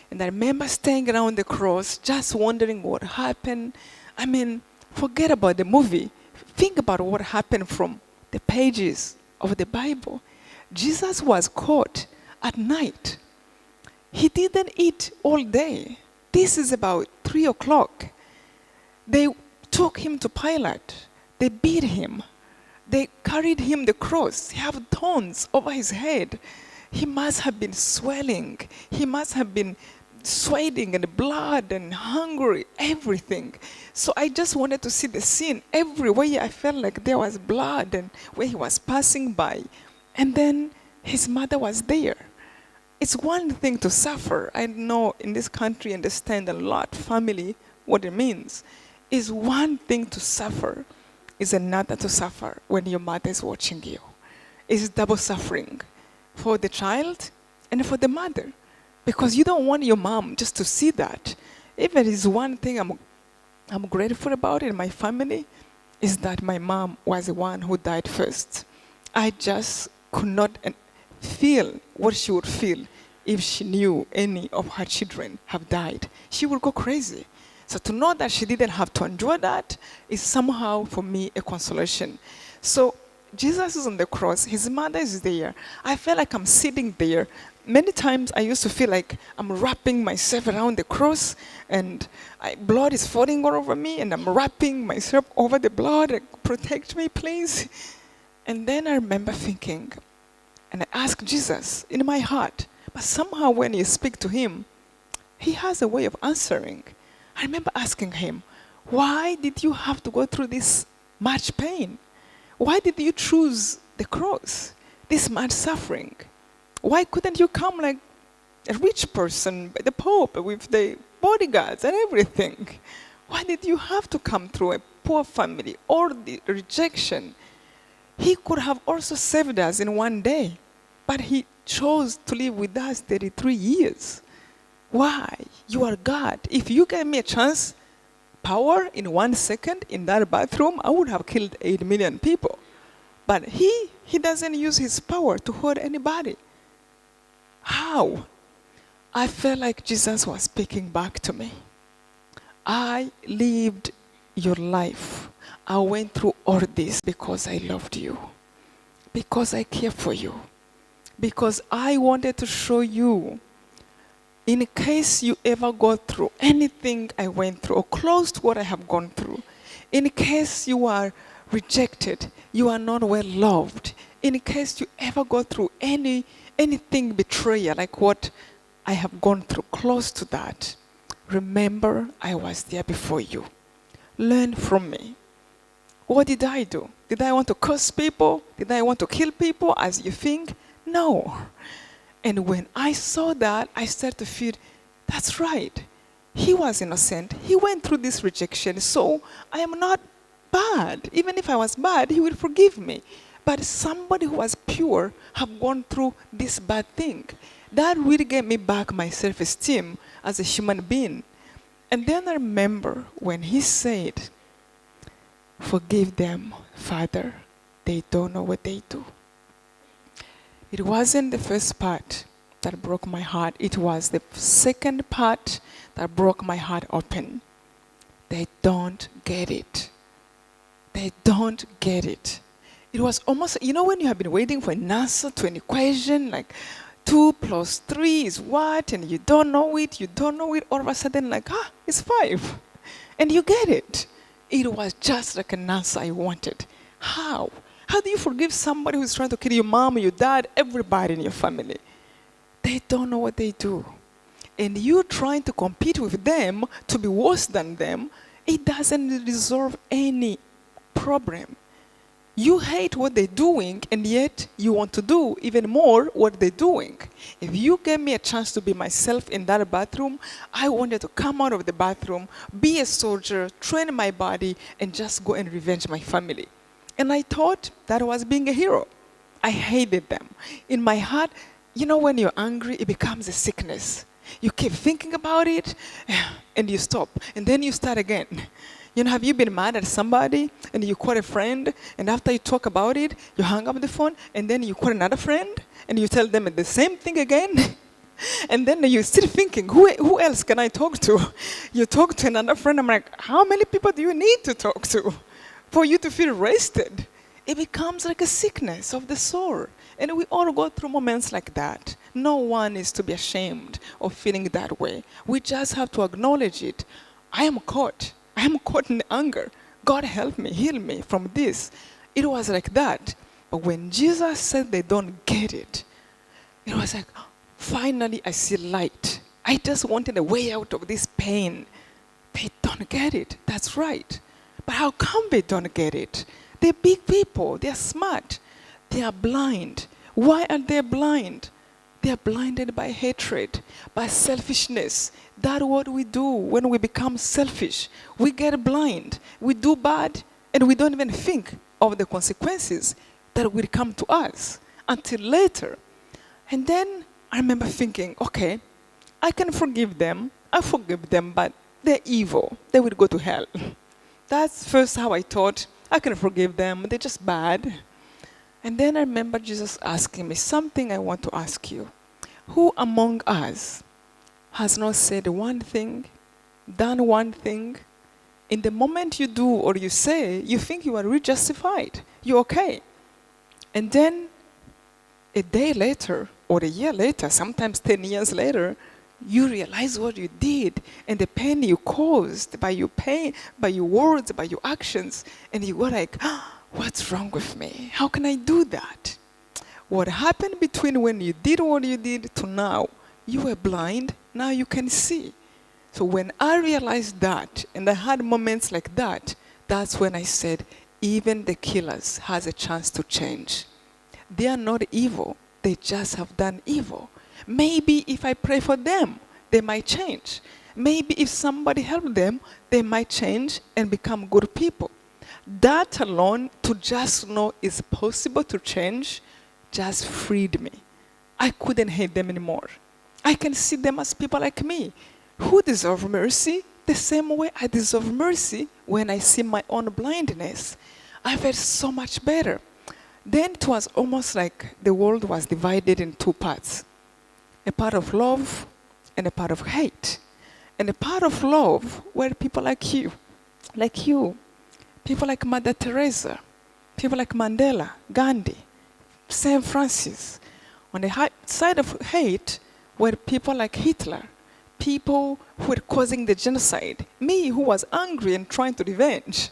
And I remember staying around the cross, just wondering what happened. I mean, forget about the movie. Think about what happened from the pages of the Bible. Jesus was caught at night. He didn't eat all day. This is about 3 o'clock. They took Him to Pilate. They beat Him. They carried Him the cross. He had thorns over His head. He must have been swelling. He must have been sweating and blood and hungry, everything. So I just wanted to see the scene. Everywhere I felt like there was blood and where He was passing by. And then His mother was there. It's one thing to suffer. I know in this country understand a lot, family, what it means. It's one thing to suffer. It's another to suffer when your mother is watching you. is double suffering for the child and for the mother, because you don't want your mom just to see that. If there is one thing I'm grateful about in my family, is that my mom was the one who died first. I just could not feel what she would feel if she knew any of her children have died. She would go crazy. So to know that she didn't have to endure that is somehow for me a consolation. So Jesus is on the cross, his mother is there. I felt like I'm sitting there. Many times I used to feel like I'm wrapping myself around the cross and blood is falling all over me and I'm wrapping myself over the blood, like, protect me please. And then I remember thinking, and I asked Jesus in my heart, but somehow when you speak to him, he has a way of answering. I remember asking him, why did you have to go through this much pain? Why did you choose the cross, this much suffering? Why couldn't you come like a rich person, the Pope, with the bodyguards and everything? Why did you have to come through a poor family or the rejection? He could have also saved us in one day, but he chose to live with us 33 years. Why? You are God. If you gave me a chance, power in 1 second in that bathroom, I would have killed 8 million people. But he doesn't use his power to hurt anybody. How? I felt like Jesus was speaking back to me. I lived your life. I went through all this because I loved you, because I care for you, because I wanted to show you, in case you ever go through anything I went through or close to what I have gone through, in case you are rejected, you are not well loved, in case you ever go through anything betrayal like what I have gone through, close to that, remember I was there before you. Learn from me. What did I do? Did I want to curse people? Did I want to kill people as you think? No. And when I saw that, I started to feel, that's right. He was innocent. He went through this rejection, so I am not bad. Even if I was bad, he will forgive me. But somebody who was pure have gone through this bad thing. That really gave me back my self-esteem as a human being. And then I remember when he said, forgive them, Father, they don't know what they do. It wasn't the first part that broke my heart. It was the second part that broke my heart open. They don't get it. They don't get it. It was almost, you know, when you have been waiting for an answer to an equation, like 2 + 3 is what, and you don't know it, all of a sudden like, it's 5. And you get it. It was just like an answer I wanted. How? How do you forgive somebody who's trying to kill your mom, your dad, everybody in your family? They don't know what they do. And you trying to compete with them to be worse than them, it doesn't resolve any problem. You hate what they're doing, and yet you want to do even more what they're doing. If you gave me a chance to be myself in that bathroom, I wanted to come out of the bathroom, be a soldier, train my body, and just go and revenge my family. And I thought that was being a hero. I hated them. In my heart, you know, when you're angry, it becomes a sickness. You keep thinking about it, and you stop, and then you start again. You know, have you been mad at somebody and you call a friend, and after you talk about it, you hang up the phone, and then you call another friend and you tell them the same thing again? And then you're still thinking, who else can I talk to? You talk to another friend, I'm like, how many people do you need to talk to for you to feel rested? It becomes like a sickness of the soul. And we all go through moments like that. No one is to be ashamed of feeling that way. We just have to acknowledge it. I am caught. I am caught in anger. God help me, heal me from this. It was like that. But when Jesus said they don't get it, it was like, finally I see light. I just wanted a way out of this pain. They don't get it. That's right. But how come they don't get it? They're big people. They're smart. They are blind. Why are they blind? They are blinded by hatred, by selfishness. That's what we do when we become selfish. We get blind. We do bad, and we don't even think of the consequences. that will come to us until later. And then I remember thinking, okay, I can forgive them. I forgive them, but they're evil. They will go to hell. That's first how I thought. I can forgive them. They're just bad. And then I remember Jesus asking me something I want to ask you. Who among us has not said one thing, done one thing? In the moment you do or you say, you think you are really justified. You're okay. And then a day later or a year later, sometimes 10 years later, you realize what you did and the pain you caused by your pain, by your words, by your actions. And you go like, what's wrong with me? How can I do that? What happened between when you did what you did to now? You were blind, now you can see. So when I realized that, and I had moments like that, that's when I said, even the killers has a chance to change. They are not evil, they just have done evil. Maybe if I pray for them, they might change. Maybe if somebody helped them, they might change and become good people. That alone, to just know it's possible to change, just freed me. I couldn't hate them anymore. I can see them as people like me who deserve mercy the same way I deserve mercy when I see my own blindness. I felt so much better. Then it was almost like the world was divided in two parts. A part of love and a part of hate. And a part of love were people like you, people like Mother Teresa, people like Mandela, Gandhi, St. Francis. On the side of hate were people like Hitler, people who were causing the genocide, me who was angry and trying to revenge.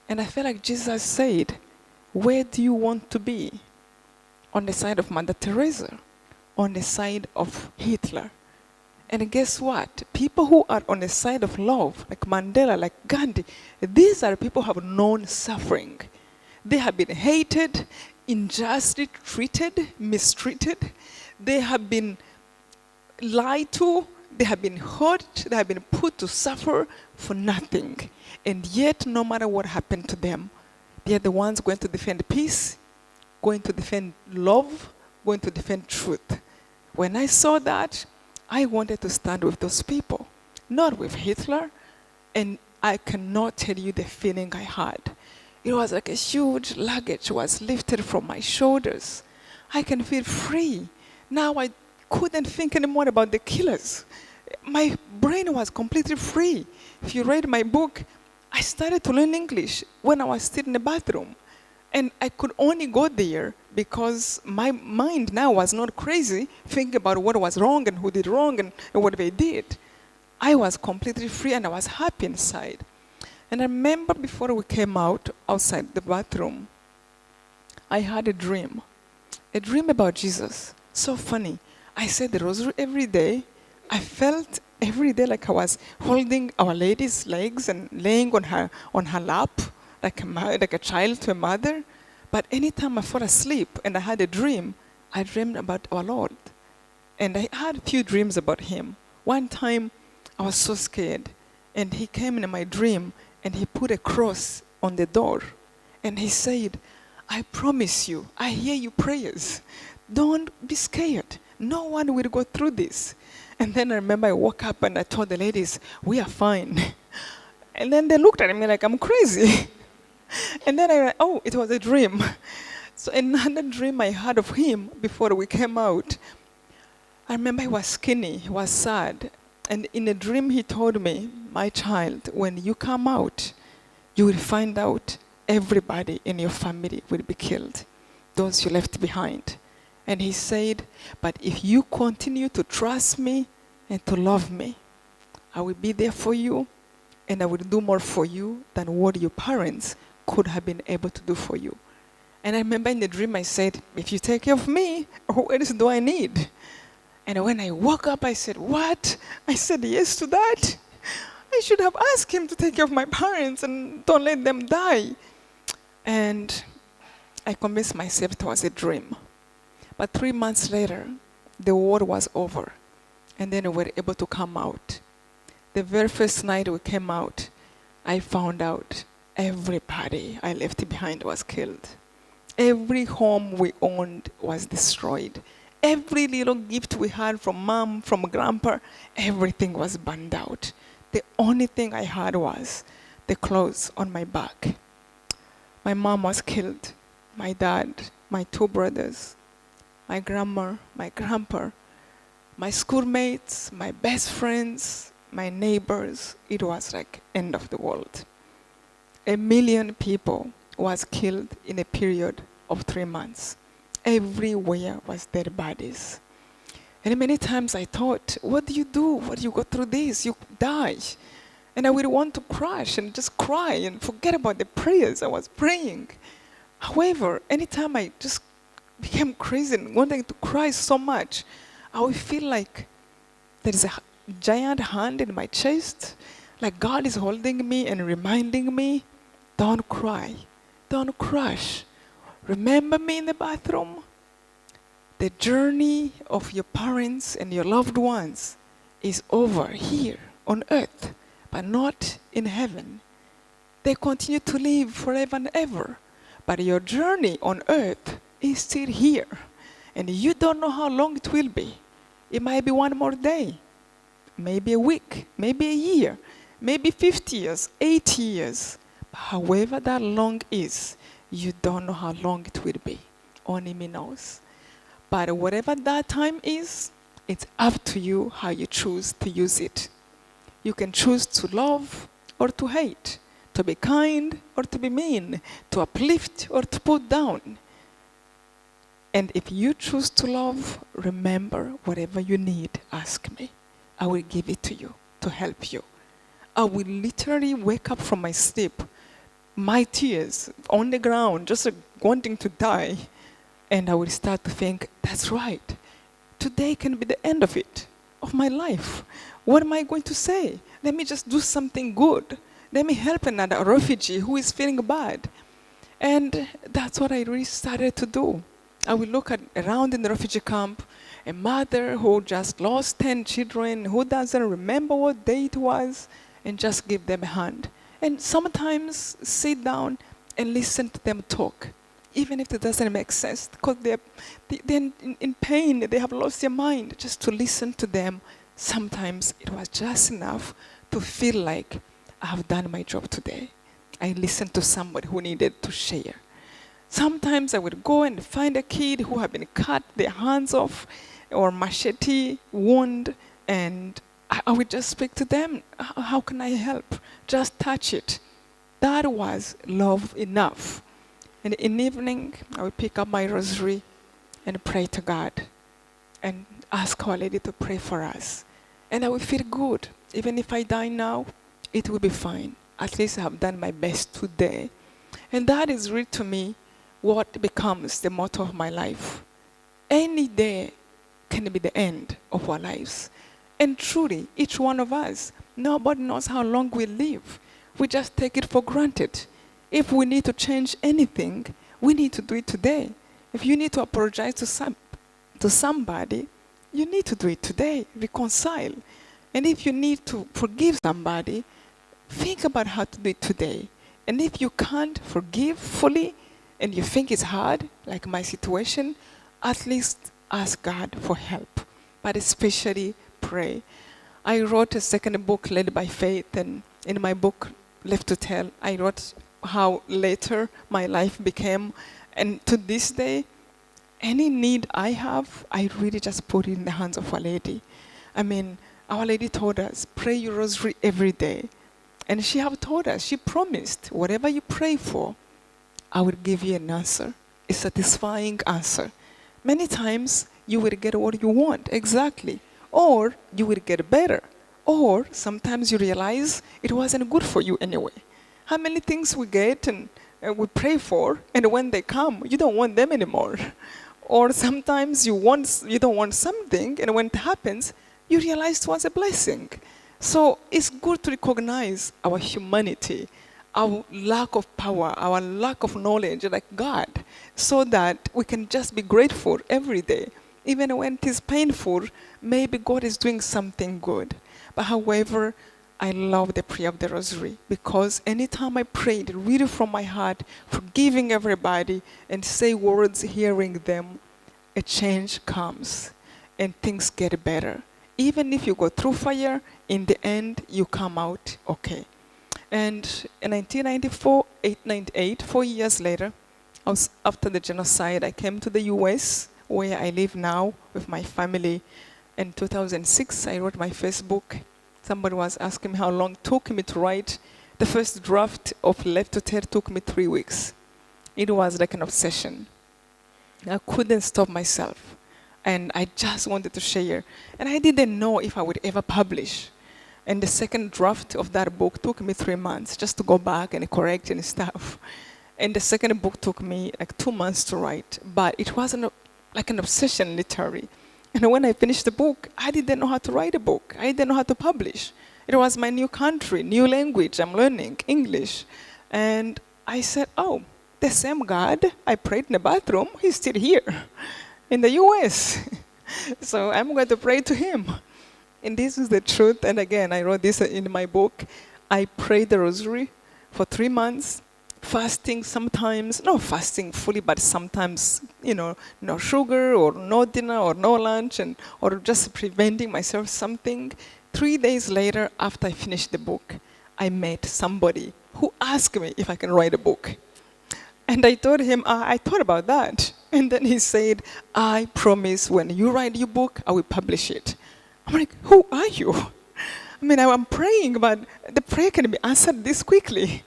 And I felt like Jesus said, where do you want to be? On the side of Mother Teresa, on the side of Hitler. And guess what? People who are on the side of love, like Mandela, like Gandhi, these are people who have known suffering. They have been hated, unjustly treated, mistreated. They have been lied to. They have been hurt. They have been put to suffer for nothing. And yet, no matter what happened to them, they are the ones going to defend peace, going to defend love, going to defend truth. When I saw that, I wanted to stand with those people, not with Hitler. And I cannot tell you the feeling I had. It was like a huge luggage was lifted from my shoulders. I can feel free. Now I couldn't think anymore about the killers. My brain was completely free. If you read my book, I started to learn English when I was still in the bathroom. And I could only go there because my mind now was not crazy, thinking about what was wrong and who did wrong and what they did. I was completely free and I was happy inside. And I remember before we came outside the bathroom, I had a dream about Jesus. So funny. I said the rosary every day. I felt every day like I was holding Our Lady's legs and laying on her lap, like a child to a mother. But anytime I fell asleep and I had a dream, I dreamed about our Lord. And I had a few dreams about him. One time I was so scared and he came in my dream and he put a cross on the door. And he said, I promise you, I hear your prayers. Don't be scared. No one will go through this. And then I remember I woke up and I told the ladies, we are fine. And then they looked at me like I'm crazy. And then it was a dream. So another dream I had of him before we came out. I remember he was skinny, he was sad. And in a dream he told me, my child, when you come out, you will find out everybody in your family will be killed, those you left behind. And he said, but if you continue to trust me and to love me, I will be there for you and I will do more for you than what your parents could have been able to do for you. And I remember in the dream I said, if you take care of me, who else do I need? And when I woke up, I said, what? I said yes to that. I should have asked him to take care of my parents and don't let them die. And I convinced myself it was a dream. But 3 months later, the war was over. And then we were able to come out. The very first night we came out, I found out everybody I left behind was killed. Every home we owned was destroyed. Every little gift we had from mom, from grandpa, everything was burned out. The only thing I had was the clothes on my back. My mom was killed. My dad, my two brothers, my grandma, my grandpa, my schoolmates, my best friends, my neighbors. It was like end of the world. 1 million people was killed in a period of 3 months. Everywhere was dead bodies. And many times I thought, what do you do when you go through this? You die. And I would want to crash and just cry and forget about the prayers I was praying. However, anytime I just became crazy and wanting to cry so much, I would feel like there is a giant hand in my chest, like God is holding me and reminding me, don't cry, don't crash. Remember me in the bathroom? The journey of your parents and your loved ones is over here on earth, but not in heaven. They continue to live forever and ever, but your journey on earth is still here, and you don't know how long it will be. It might be one more day, maybe a week, maybe a year, maybe 50 years, 80 years. But however that long is, you don't know how long it will be. Only me knows. But whatever that time is, it's up to you how you choose to use it. You can choose to love or to hate, to be kind or to be mean, to uplift or to put down. And if you choose to love, remember, whatever you need, ask me. I will give it to you to help you. I will literally wake up from my sleep, my tears on the ground, just wanting to die. And I will start to think, that's right. Today can be the end of it, of my life. What am I going to say? Let me just do something good. Let me help another refugee who is feeling bad. And that's what I really started to do. I will look around in the refugee camp, a mother who just lost 10 children, who doesn't remember what day it was, and just give them a hand. And sometimes sit down and listen to them talk, even if it doesn't make sense, because they're in pain, they have lost their mind. Just to listen to them, sometimes it was just enough to feel like I have done my job today. I listened to somebody who needed to share. Sometimes I would go and find a kid who had been cut their hands off or machete wound, and I would just speak to them. How can I help? Just touch it. That was love enough. And in the evening, I would pick up my rosary and pray to God and ask Our Lady to pray for us. And I would feel good. Even if I die now, it will be fine. At least I have done my best today. And that is really, to me, what becomes the motto of my life. Any day can be the end of our lives. And truly, each one of us, nobody knows how long we live. We just take it for granted. If we need to change anything, we need to do it today. If you need to apologize to somebody, you need to do it today. Reconcile. And if you need to forgive somebody, think about how to do it today. And if you can't forgive fully, and you think it's hard, like my situation, at least ask God for help. But especially pray. I wrote a second book, Led by Faith, and in my book, Left to Tell, I wrote how later my life became. And to this day, any need I have, I really just put it in the hands of Our Lady. I mean, Our Lady told us, pray your rosary every day. And she have told us, she promised, whatever you pray for, I will give you an answer, a satisfying answer. Many times, you will get what you want, exactly. Or you will get better. Or sometimes you realize it wasn't good for you anyway. How many things we get and we pray for, and when they come, you don't want them anymore. Or sometimes you don't want something, and when it happens, you realize it was a blessing. So it's good to recognize our humanity, our lack of power, our lack of knowledge like God, so that we can just be grateful every day. Even when it is painful, maybe God is doing something good. But however, I love the prayer of the rosary because anytime I prayed, really from my heart, forgiving everybody and say words, hearing them, a change comes and things get better. Even if you go through fire, in the end, you come out okay. And in 1994, 898, 4 years later, after the genocide, I came to the US, where I live now with my family. In 2006, I wrote my first book. Somebody was asking me how long it took me to write. The first draft of Left to Tell took me 3 weeks. It was like an obsession. I couldn't stop myself. And I just wanted to share. And I didn't know if I would ever publish. And the second draft of that book took me 3 months just to go back and correct and stuff. And the second book took me like 2 months to write. But it wasn't like an obsession, literally. And when I finished the book, I didn't know how to write a book. I didn't know how to publish. It was my new country, new language. I'm learning English. And I said, oh, the same God I prayed in the bathroom, he's still here in the US. So I'm going to pray to him. And this is the truth. And again, I wrote this in my book. I prayed the rosary for 3 months, fasting sometimes, not fasting fully, but sometimes, no sugar or no dinner or no lunch, or just preventing myself something. 3 days later, after I finished the book, I met somebody who asked me if I can write a book. And I told him, I thought about that. And then he said, I promise when you write your book, I will publish it. I'm like, who are you? I mean, I'm praying, but the prayer can be answered this quickly.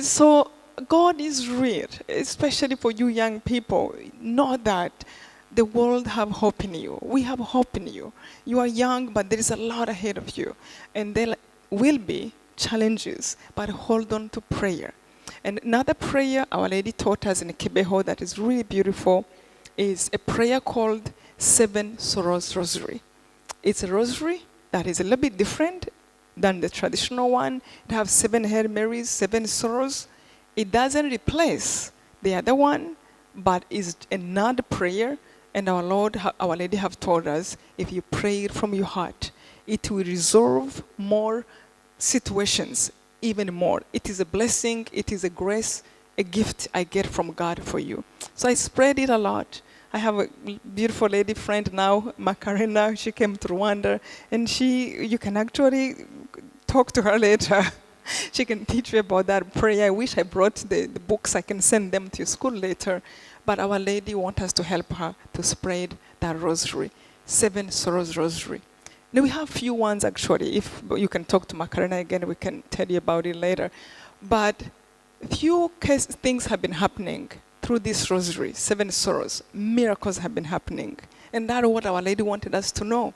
So God is real, especially for you young people. Know that the world have hope in you. We have hope in you. You are young, but there is a lot ahead of you. And there will be challenges, but hold on to prayer. And another prayer Our Lady taught us in Kibeho that is really beautiful is a prayer called Seven Sorrows Rosary. It's a rosary that is a little bit different than the traditional one. It has 7 Hail Marys, 7 sorrows. It doesn't replace the other one, but is another prayer. And our Lord, Our Lady have told us, if you pray it from your heart, it will resolve more situations, even more. It is a blessing, it is a grace, a gift I get from God for you. So I spread it a lot. I have a beautiful lady friend now, Macarena. She came to Rwanda, and you can actually talk to her later. She can teach you about that prayer. I wish I brought the books. I can send them to your school later. But Our Lady wants us to help her to spread that rosary, 7 Sorrows Rosary. Now we have few ones actually. If you can talk to Macarena again, we can tell you about it later. But few things have been happening through this rosary, 7 sorrows. Miracles have been happening. And that's what Our Lady wanted us to know.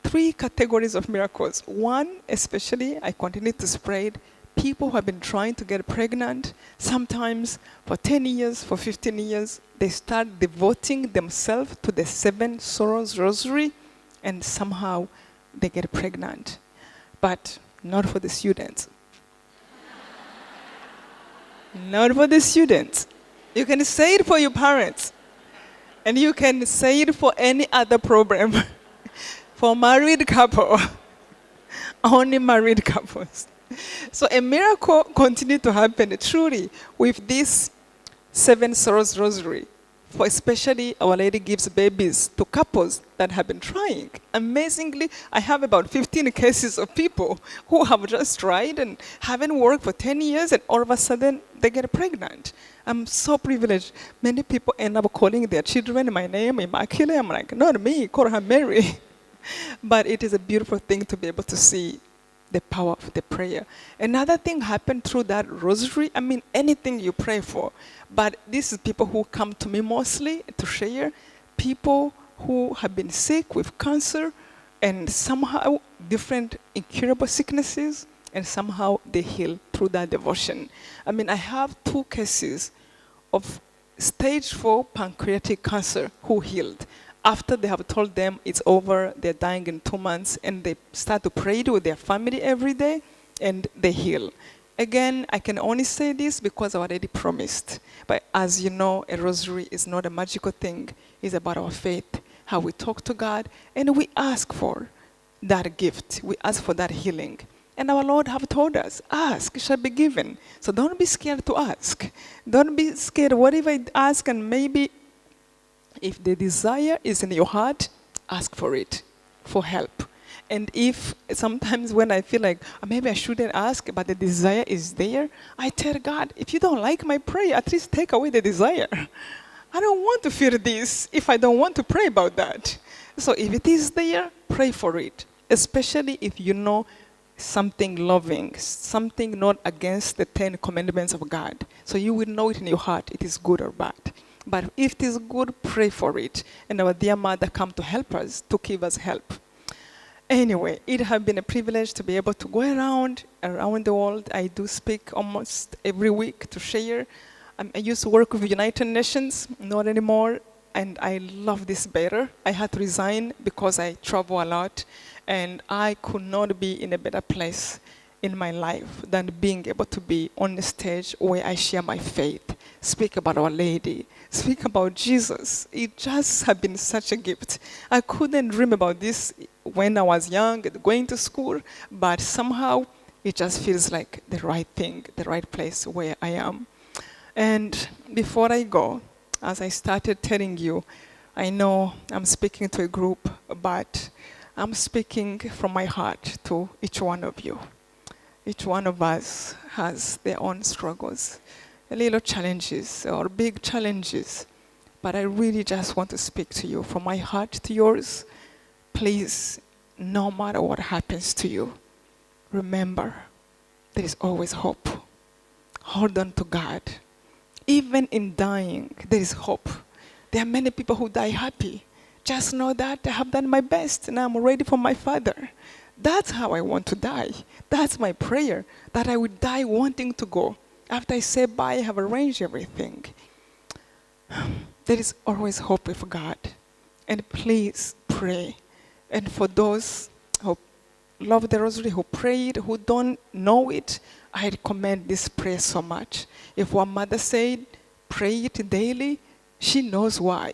3 categories of miracles. One, especially, I continue to spread, people who have been trying to get pregnant, sometimes for 10 years, for 15 years, they start devoting themselves to the 7 sorrows rosary, and somehow they get pregnant. But not for the students. Not for the students. You can say it for your parents. And you can say it for any other problem. For married couple. Only married couples. So a miracle continued to happen truly with this 7 sorrows rosary. For especially Our Lady gives babies to couples that have been trying. Amazingly, I have about 15 cases of people who have just tried and haven't worked for 10 years, and all of a sudden they get pregnant. I'm so privileged. Many people end up calling their children my name, Immaculate. I'm like, not me, call her Mary. But it is a beautiful thing to be able to see the power of the prayer. Another thing happened through that rosary. I mean, anything you pray for. But this is people who come to me mostly to share. People who have been sick with cancer and somehow different incurable sicknesses, and somehow they heal through that devotion. I mean, I have 2 cases of stage 4 pancreatic cancer who healed. After they have told them it's over, they're dying in 2 months, and they start to pray with their family every day, and they heal. Again, I can only say this because I already promised. But as you know, a rosary is not a magical thing. It's about our faith, how we talk to God, and we ask for that gift. We ask for that healing. And our Lord have told us, ask, it shall be given. So don't be scared to ask. Don't be scared. Whatever you ask, and maybe if the desire is in your heart, ask for it, for help. And if sometimes when I feel like maybe I shouldn't ask, but the desire is there, I tell God, if you don't like my prayer, at least take away the desire. I don't want to feel this if I don't want to pray about that. So if it is there, pray for it, especially if you know something loving, something not against the 10 commandments of God. So you will know it in your heart, it is good or bad. But if it is good, pray for it. And our dear mother come to help us, to give us help. Anyway, it has been a privilege to be able to go around the world. I do speak almost every week to share. I used to work with United Nations, not anymore, and I love this better. I had to resign because I travel a lot, and I could not be in a better place in my life than being able to be on the stage where I share my faith, speak about Our Lady, speak about Jesus. It just has been such a gift. I couldn't dream about this when I was young, going to school, but somehow it just feels like the right thing, the right place where I am. And before I go, as I started telling you, I know I'm speaking to a group, but I'm speaking from my heart to each one of you. Each one of us has their own struggles, little challenges or big challenges. But I really just want to speak to you from my heart to yours. Please, no matter what happens to you, remember, there is always hope. Hold on to God. Even in dying, there is hope. There are many people who die happy. Just know that I have done my best and I'm ready for my Father. That's how I want to die. That's my prayer, that I would die wanting to go. After I say bye, I have arranged everything. There is always hope with God. And please pray. And for those who love the rosary, who prayed, who don't know it, I recommend this prayer so much. If one mother said, pray it daily, she knows why.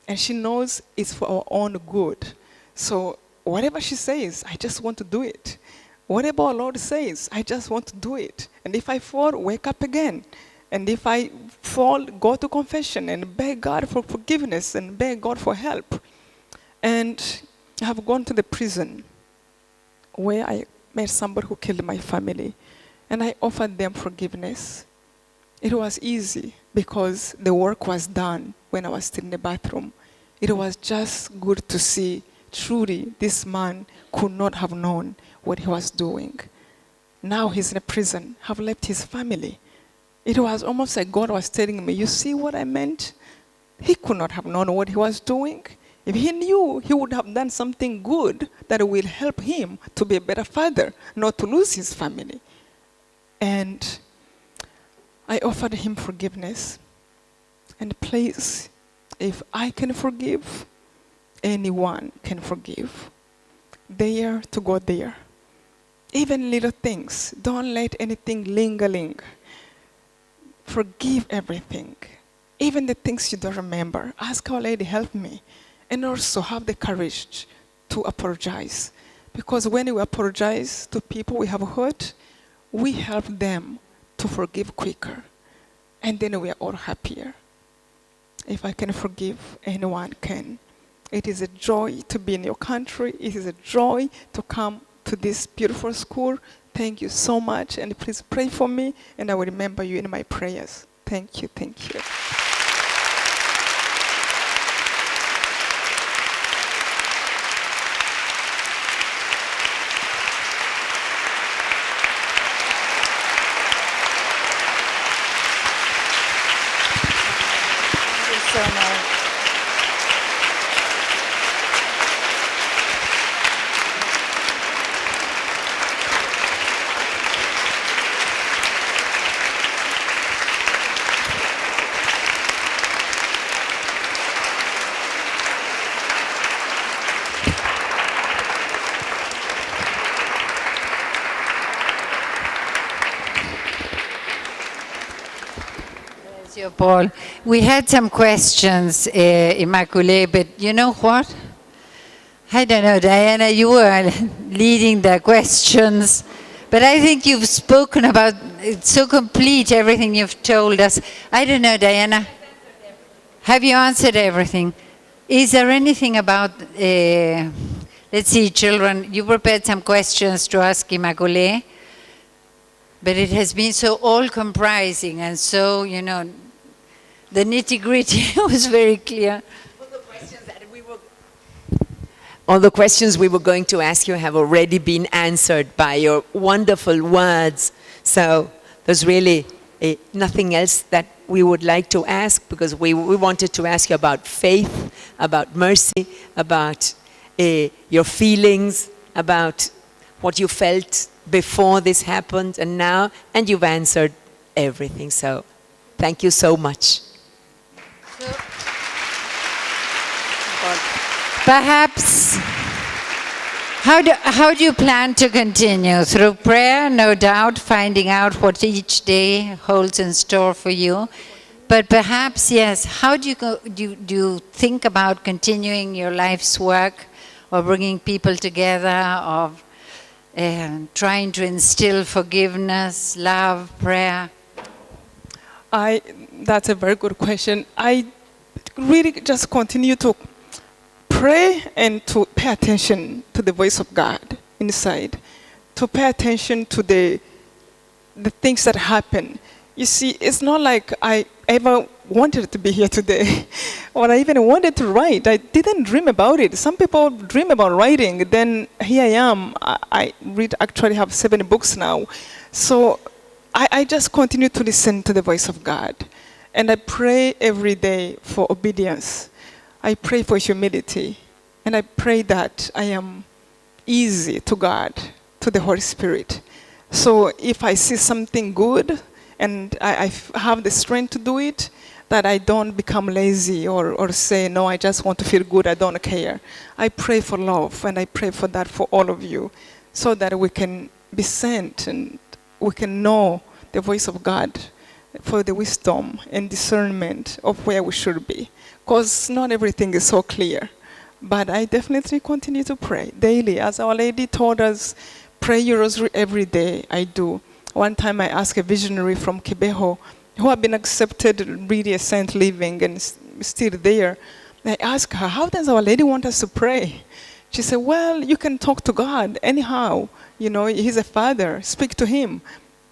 And she knows it's for our own good. So whatever she says, I just want to do it. Whatever our Lord says, I just want to do it. And if I fall, wake up again. And if I fall, go to confession and beg God for forgiveness and beg God for help. And I have gone to the prison where I met somebody who killed my family. And I offered them forgiveness. It was easy because the work was done when I was still in the bathroom. It was just good to see truly this man could not have known what he was doing. Now he's in a prison, have left his family. It was almost like God was telling me, you see what I meant? He could not have known what he was doing. If he knew, he would have done something good that will help him to be a better father, not to lose his family. And I offered him forgiveness. And please, if I can forgive, anyone can forgive. Dare to go there. Even little things. Don't let anything linger. Forgive everything. Even the things you don't remember. Ask Our Lady, help me. And also have the courage to apologize. Because when we apologize to people we have hurt, we help them to forgive quicker. And then we are all happier. If I can forgive, anyone can. It is a joy to be in your country. It is a joy to come to this beautiful school. Thank you so much. And please pray for me, and I will remember you in my prayers. Thank you. Thank you. Thank you so much. Monsieur Paul, we had some questions, Immaculée, but you know what? I don't know, Diana, you were leading the questions, But I think you've spoken about, it's so complete, everything you've told us. I don't know, Diana. Have you answered everything? Is there anything about, let's see, children, you prepared some questions to ask Immaculée, but it has been so all-comprising and so, the nitty-gritty was very clear. All the questions we were going to ask you have already been answered by your wonderful words. So there's really nothing else that we would like to ask, because we wanted to ask you about faith, about mercy, about your feelings, about what you felt before this happened and now, and you've answered everything. So thank you so much. Perhaps, how do you plan to continue? Through prayer, no doubt, finding out what each day holds in store for you. But perhaps, yes, how do you think about continuing your life's work, or bringing people together, or trying to instill forgiveness, love, prayer? That's a very good question. I really just continue to pray and to pay attention to the voice of God inside, to pay attention to the things that happen. You see, it's not like I ever wanted to be here today, or I even wanted to write. I didn't dream about it. Some people dream about writing. Then here I am. I actually have 7 books now. So I just continue to listen to the voice of God. And I pray every day for obedience. I pray for humility, and I pray that I am easy to God, to the Holy Spirit. So if I see something good and I have the strength to do it, that I don't become lazy or say, no, I just want to feel good, I don't care. I pray for love, and I pray for that for all of you, so that we can be sent and we can know the voice of God, for the wisdom and discernment of where we should be. Because not everything is so clear. But I definitely continue to pray daily. As Our Lady told us, pray your rosary every day. I do. One time I asked a visionary from Kibeho, who had been accepted, really a saint living and still there. I asked her, how does Our Lady want us to pray? She said, well, you can talk to God anyhow. He's a father. Speak to him.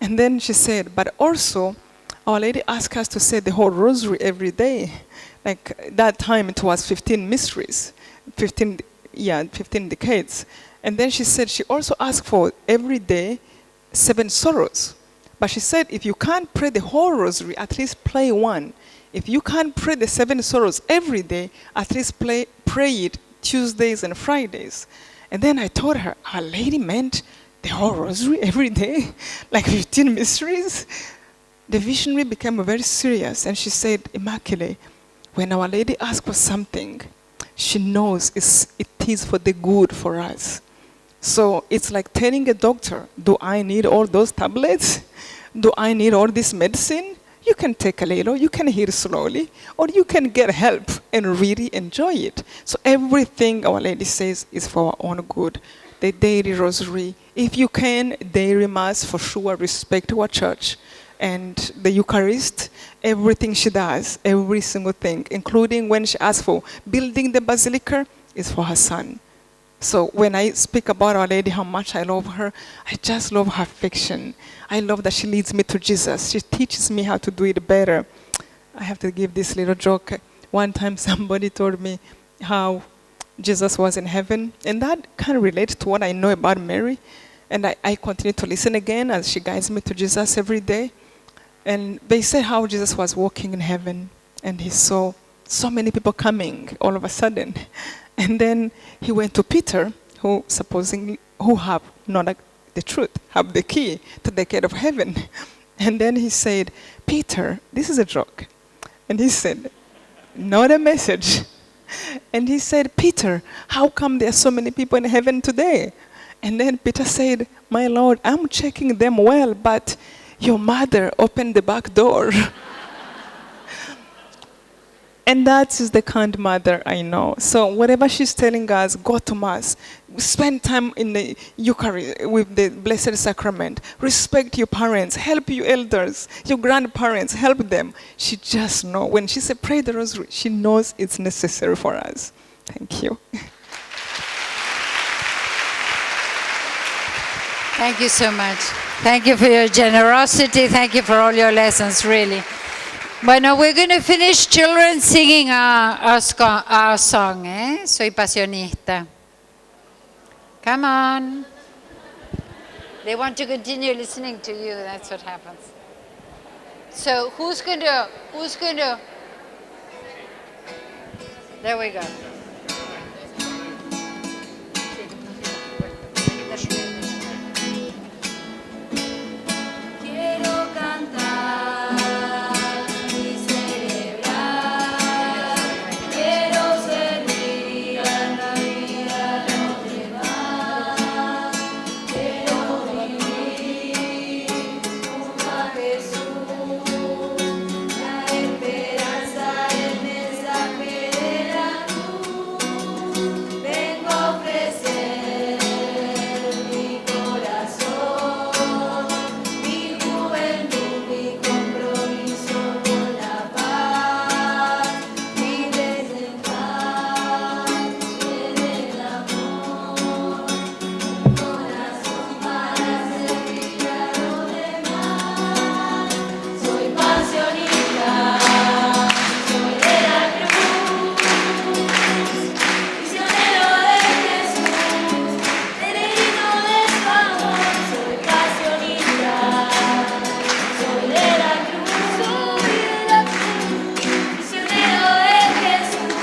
And then she said, but also, Our Lady asked us to say the whole rosary every day. Like that time it was 15 mysteries, 15 decades. And then she said she also asked for every day 7 sorrows. But she said if you can't pray the whole rosary, at least pray one. If you can't pray the 7 sorrows every day, at least pray it Tuesdays and Fridays. And then I told her, Our Lady meant the whole rosary every day? Like 15 mysteries? The visionary became very serious, and she said, Immaculée, when Our Lady asks for something, she knows it is for the good for us. So it's like telling a doctor, do I need all those tablets? Do I need all this medicine? You can take a little, you can heal slowly, or you can get help and really enjoy it. So everything Our Lady says is for our own good. The daily rosary, if you can, daily mass, for sure, respect our church. And the Eucharist, everything she does, every single thing, including when she asks for building the basilica, is for her son. So when I speak about Our Lady, how much I love her, I just love her affection. I love that she leads me to Jesus. She teaches me how to do it better. I have to give this little joke. One time somebody told me how Jesus was in heaven, and that kind of relates to what I know about Mary. And I continue to listen again as she guides me to Jesus every day. And they said how Jesus was walking in heaven, and he saw so many people coming all of a sudden. And then he went to Peter, who have not the truth, have the key to the gate of heaven. And then he said, Peter, this is a joke. And he said, not a message. And he said, Peter, how come there are so many people in heaven today? And then Peter said, my Lord, I'm checking them well, but your mother opened the back door. And that is the kind mother I know. So whatever she's telling us, go to Mass, spend time in the Eucharist with the Blessed Sacrament, respect your parents, help your elders, your grandparents, help them. She just knows. When she said pray the rosary, she knows it's necessary for us. Thank you. Thank you so much. Thank you for your generosity. Thank you for all your lessons, really. Bueno, we're going to finish children singing our song, eh? Soy pasionista. Come on. They want to continue listening to you. That's what happens. So who's going to, there we go. Quiero cantar y celebrar, quiero servir a la vida a los demás, quiero vivir junto a Jesús, la esperanza, el mensaje de la cruz, vengo a ofrecer mi corazón, mi juventud, mi compromiso con la paz, mi desenfado en el amor, un corazón para servir a los demás. Soy pasionista, soy de la cruz, misionero de Jesús, peregrino de su amor. Soy pasionista, soy de la cruz, misionero de Jesús,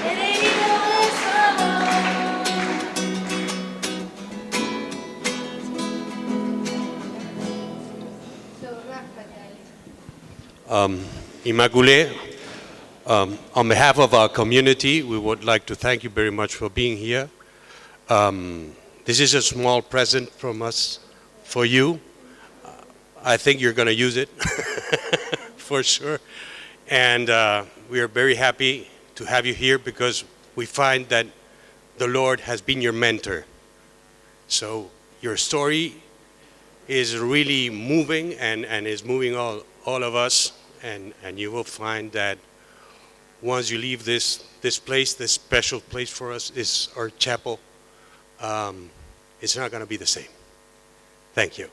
peregrino de su amor. Immaculée, on behalf of our community, we would like to thank you very much for being here. This is a small present from us for you. I think you're going to use it for sure. And we are very happy to have you here because we find that the Lord has been your mentor. So your story is really moving and is moving all of us. And you will find that once you leave this place, this special place for us is our chapel, it's not going to be the same. Thank you.